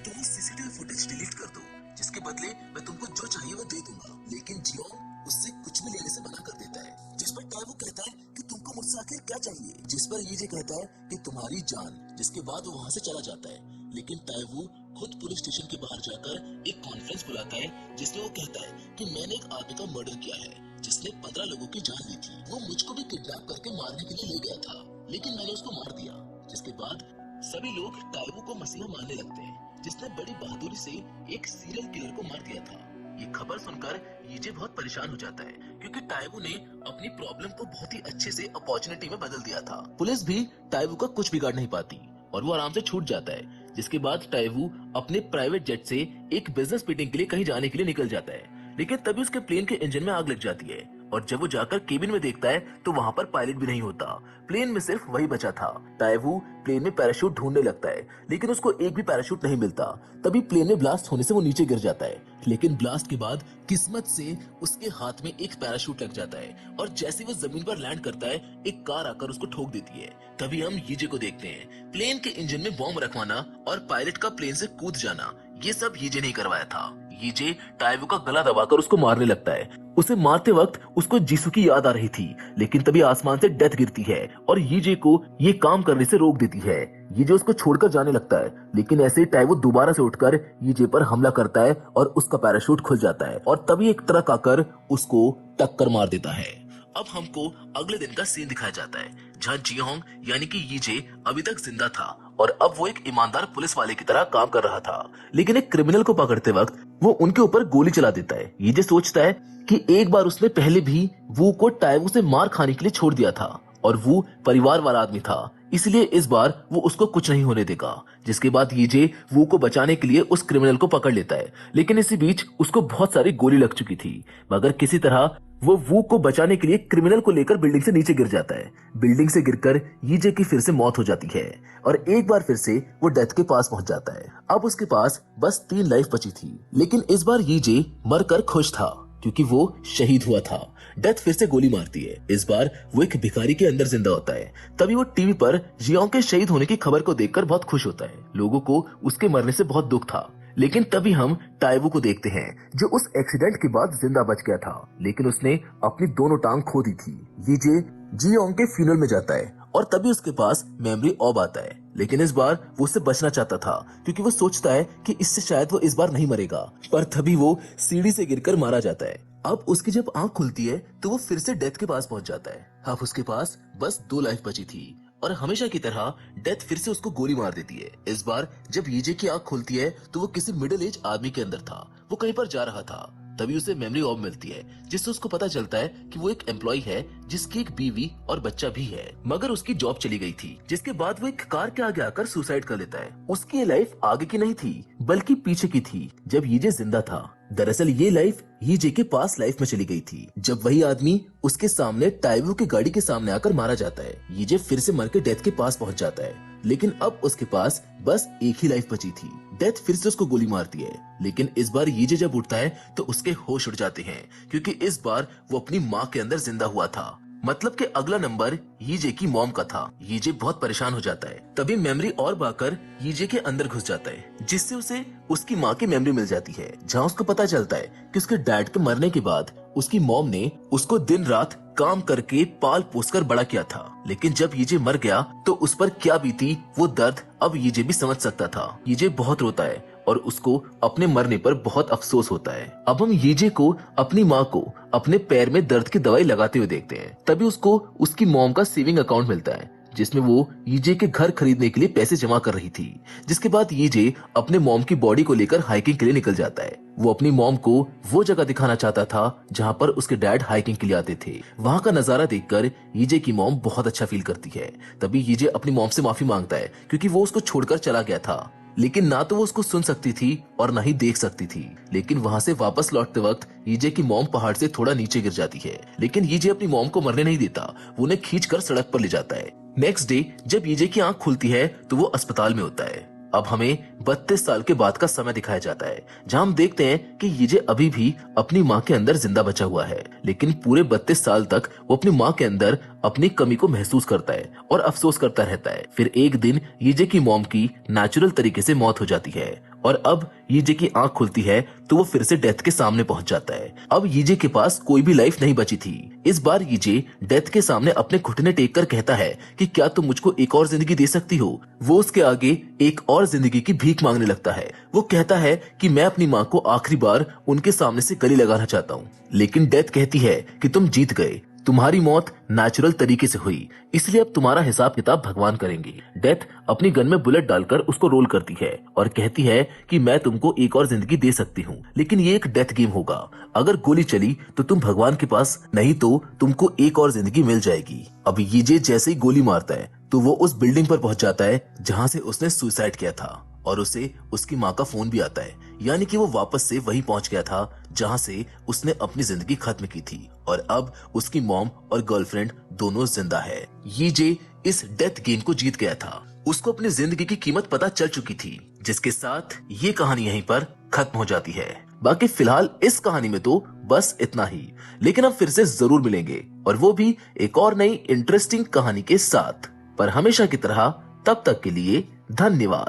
तुम सीसीटीवी फुटेज डिलीट कर दो, जिसके बदले मैं तुमको जो चाहिए वो दे दूंगा। लेकिन जियोंग उससे कुछ भी लेने से मना कर देता है, जिस पर टाइवो कहता है कि तुमको मुझसे आखिर क्या चाहिए, जिस पर येजे कहता है कि तुम्हारी जान, जिसके बाद वो वहाँ से चला जाता है। लेकिन टाइवो खुद पुलिस स्टेशन के बाहर जाकर एक कॉन्फ्रेंस बुलाता है, जिसमें वो कहता है कि मैंने एक आदमी का मर्डर किया है जिसने 15 लोगों की जान ली थी। वो मुझको भी किडनैप करके मारने के लिए ले गया था, लेकिन मैंने उसको मार दिया। जिसके बाद सभी लोग टाइवो को मसीहा मानने लगते हैं, जिसने बड़ी बहादुरी से एक सीरियल किलर को मार दिया था। ये खबर सुनकर येजे बहुत परेशान हो जाता है, क्योंकि टाइवो ने अपनी प्रॉब्लम को बहुत ही अच्छे से अपॉर्चुनिटी में बदल दिया था। पुलिस भी टाइवो का कुछ बिगाड़ नहीं पाती और वो आराम से छूट जाता है। जिसके बाद टाइवो अपने प्राइवेट जेट से एक बिजनेस मीटिंग के लिए कहीं जाने के लिए निकल जाता है, लेकिन तभी उसके प्लेन के इंजन में आग लग जाती है, और जब वो जाकर केबिन में देखता है तो वहाँ पर पायलट भी नहीं होता। प्लेन में सिर्फ वही बचा था। टाइवो प्लेन में पैराशूट ढूंढने लगता है, लेकिन उसको एक भी पैराशूट नहीं मिलता। तभी प्लेन में ब्लास्ट होने से वो नीचे गिर जाता है, लेकिन ब्लास्ट के बाद किस्मत से उसके हाथ में एक पैराशूट लग जाता है, और जैसे वो जमीन पर लैंड करता है एक कार आकर उसको ठोक देती है। तभी हम येजे को देखते हैं। प्लेन के इंजन में बॉम्ब रखवाना और पायलट का प्लेन से कूद जाना, ये सब येजे ने करवाया था। ये टाइवो का गला दबाकर उसको मारने लगता है। उसे मारते वक्त उसको जीसू की याद आ रही थी, लेकिन तभी आसमान से डेथ गिरती है और ये को ये काम करने से रोक देती है। ये उसको छोड़कर जाने लगता है, लेकिन ऐसे ही टाइवो दोबारा से उठकर ये पर हमला करता है और उसका पैराशूट खुल जाता है और तभी एक ट्रक आकर उसको टक्कर मार देता है। अब हमको अगले दिन का सीन दिखाया जाता है, जहाँ जियोंग यानी कि ये अभी तक जिंदा था और अब वो एक ईमानदार पुलिस वाले की तरह काम कर रहा था। लेकिन एक क्रिमिनल को पकड़ते वक्त वो उनके ऊपर गोली चला देता है। ये सोचता है कि एक बार उसने पहले भी वो को टाइवो से मार खाने के लिए छोड़ दिया था और वो परिवार वाला आदमी था, इसलिए इस बार वो उसको कुछ नहीं होने देगा। जिसके बाद ये वो को बचाने के लिए उस क्रिमिनल को पकड़ लेता है, लेकिन इसी बीच उसको बहुत सारी गोली लग चुकी थी, मगर किसी तरह वो को बचाने के लिए क्रिमिनल को लेकर बिल्डिंग से नीचे गिर जाता है। बिल्डिंग से गिरकर ये की फिर से मौत हो जाती है और एक बार फिर से वो डेथ के पास पहुंच जाता है। अब उसके पास बस 3 लाइफ बची थी, लेकिन इस बार ये मरकर खुश था क्योंकि वो शहीद हुआ था। डेथ फिर से गोली मारती है। इस बार वो एक भिखारी के अंदर जिंदा होता है। तभी वो टीवी पर जियोंग के शहीद होने की खबर को देखकर बहुत खुश होता है। लोगों को उसके मरने से बहुत दुख था, लेकिन तभी हम टाइवो को देखते हैं जो उस एक्सीडेंट के बाद जिंदा बच गया था, लेकिन उसने अपनी दोनों टांग खो दी थी। ये जियोंग के फ्यूनरल में जाता है और तभी उसके पास मेमोरी ऑब आता है, लेकिन इस बार वो उससे बचना चाहता था क्योंकि वो सोचता है कि इससे शायद वो इस बार नहीं मरेगा, पर तभी वो सीढ़ी से गिरकर मारा जाता है। अब उसकी जब आंख खुलती है तो वो फिर से डेथ के पास पहुंच जाता है। अब उसके पास बस 2 लाइफ बची थी और हमेशा की तरह डेथ फिर से उसको गोली मार देती है। इस बार जब ये की आंख खुलती है तो वो किसी मिडिल एज आदमी के अंदर था। वो कहीं पर जा रहा था, तभी उसे मेमोरी ऑब मिलती है, जिससे उसको पता चलता है कि वो एक एम्प्लॉय है जिसकी एक बीवी और बच्चा भी है, मगर उसकी जॉब चली गई थी। जिसके बाद वो एक कार के आगे आकर सुसाइड कर लेता है। उसकी ये लाइफ आगे की नहीं थी बल्कि पीछे की थी, जब ये जिंदा था। दरअसल ये लाइफ ये के पास लाइफ में चली गई थी, जब वही आदमी उसके सामने टाइवो की गाड़ी के सामने आकर मारा जाता है। ये फिर से मर के डेथ के पास पहुंच जाता है, लेकिन अब उसके पास बस एक ही लाइफ बची थी। डेथ फिर से उसको गोली मारती है, लेकिन इस बार ये जब उठता है तो उसके होश उड़ जाते हैं क्योंकि इस बार वो अपनी माँ के अंदर जिंदा हुआ था। मतलब कि अगला नंबर ये की मॉम का था। ये बहुत परेशान हो जाता है। तभी मेमोरी और बाकर ये के अंदर घुस जाता है, जिससे उसे उसकी माँ की मेमोरी मिल जाती है, जहाँ उसको पता चलता है कि उसके डैड के मरने के बाद उसकी मॉम ने उसको दिन रात काम करके पाल पोस कर बड़ा किया था। लेकिन जब ये मर गया तो उस पर क्या बीती वो दर्द अब ये भी समझ सकता था। ये बहुत रोता है और उसको अपने मरने पर बहुत अफसोस होता है। अब हम ये को अपनी माँ को अपने पैर में दर्द की दवाई लगाते हुए देखते हैं। तभी उसको उसकी मॉम का सेविंग अकाउंट मिलता है, जिसमें वो ये के घर खरीदने के लिए पैसे जमा कर रही थी। जिसके बाद ये अपने मॉम की बॉडी को लेकर हाइकिंग के लिए निकल जाता है। वो अपनी मॉम को वो जगह दिखाना चाहता था जहाँ पर उसके डैड हाइकिंग के लिए आते थे। वहाँ का नजारा देखकर ये की मॉम बहुत अच्छा फील करती है। तभी ये अपनी मॉम से माफी मांगता है क्योंकि वो उसको छोड़कर चला गया था, लेकिन ना तो वो उसको सुन सकती थी और ना ही देख सकती थी। लेकिन वहाँ से वापस लौटते वक्त ये की मॉम पहाड़ से थोड़ा नीचे गिर जाती है, लेकिन ये अपनी मॉम को मरने नहीं देता, वो उन्हें खींचकर सड़क पर ले जाता है। नेक्स्ट डे जब ये की आंख खुलती है तो वो अस्पताल में होता है। अब हमें 32 साल के बाद का समय दिखाया जाता है, जहाँ हम देखते हैं कि ये अभी भी अपनी माँ के अंदर जिंदा बचा हुआ है, लेकिन पूरे 32 साल तक वो अपनी माँ के अंदर अपनी कमी को महसूस करता है और अफसोस करता रहता है। फिर एक दिन ये की मॉम की नेचुरल तरीके से मौत हो जाती है और अब ये की आंख खुलती है तो वो फिर से डेथ के सामने पहुंच जाता है। अब ये के पास कोई भी लाइफ नहीं बची थी। इस बार ये डेथ के सामने अपने घुटने टेक कर कहता है कि क्या तुम मुझको एक और जिंदगी दे सकती हो। वो उसके आगे एक और जिंदगी की भीख मांगने लगता है। वो कहता है कि मैं अपनी माँ को आखिरी बार उनके सामने से गले लगाना चाहता हूँ, लेकिन डेथ कहती है कि तुम जीत गए, तुम्हारी मौत नेचुरल तरीके से हुई, इसलिए अब तुम्हारा हिसाब किताब भगवान करेंगे। डेथ अपनी गन में बुलेट डालकर उसको रोल करती है और कहती है कि मैं तुमको एक और जिंदगी दे सकती हूँ, लेकिन ये एक डेथ गेम होगा। अगर गोली चली तो तुम भगवान के पास, नहीं तो तुमको एक और जिंदगी मिल जाएगी। अब ये जैसे ही गोली मारता है तो वो उस बिल्डिंग पर पहुंच जाता है जहाँ से उसने सुसाइड किया था और उसे उसकी माँ का फोन भी आता है, यानी कि वो वापस से वहीं पहुंच गया था जहां से उसने अपनी जिंदगी खत्म की थी और अब उसकी मॉम और गर्लफ्रेंड दोनों जिंदा है। ये इस डेथ गेम को जीत गया था। उसको अपनी जिंदगी की कीमत पता चल चुकी थी, जिसके साथ ये कहानी यहीं पर खत्म हो जाती है। बाकी फिलहाल इस कहानी में तो बस इतना ही, लेकिन अब फिर से जरूर मिलेंगे और वो भी एक और नई इंटरेस्टिंग कहानी के साथ। पर हमेशा की तरह तब तक के लिए धन्यवाद।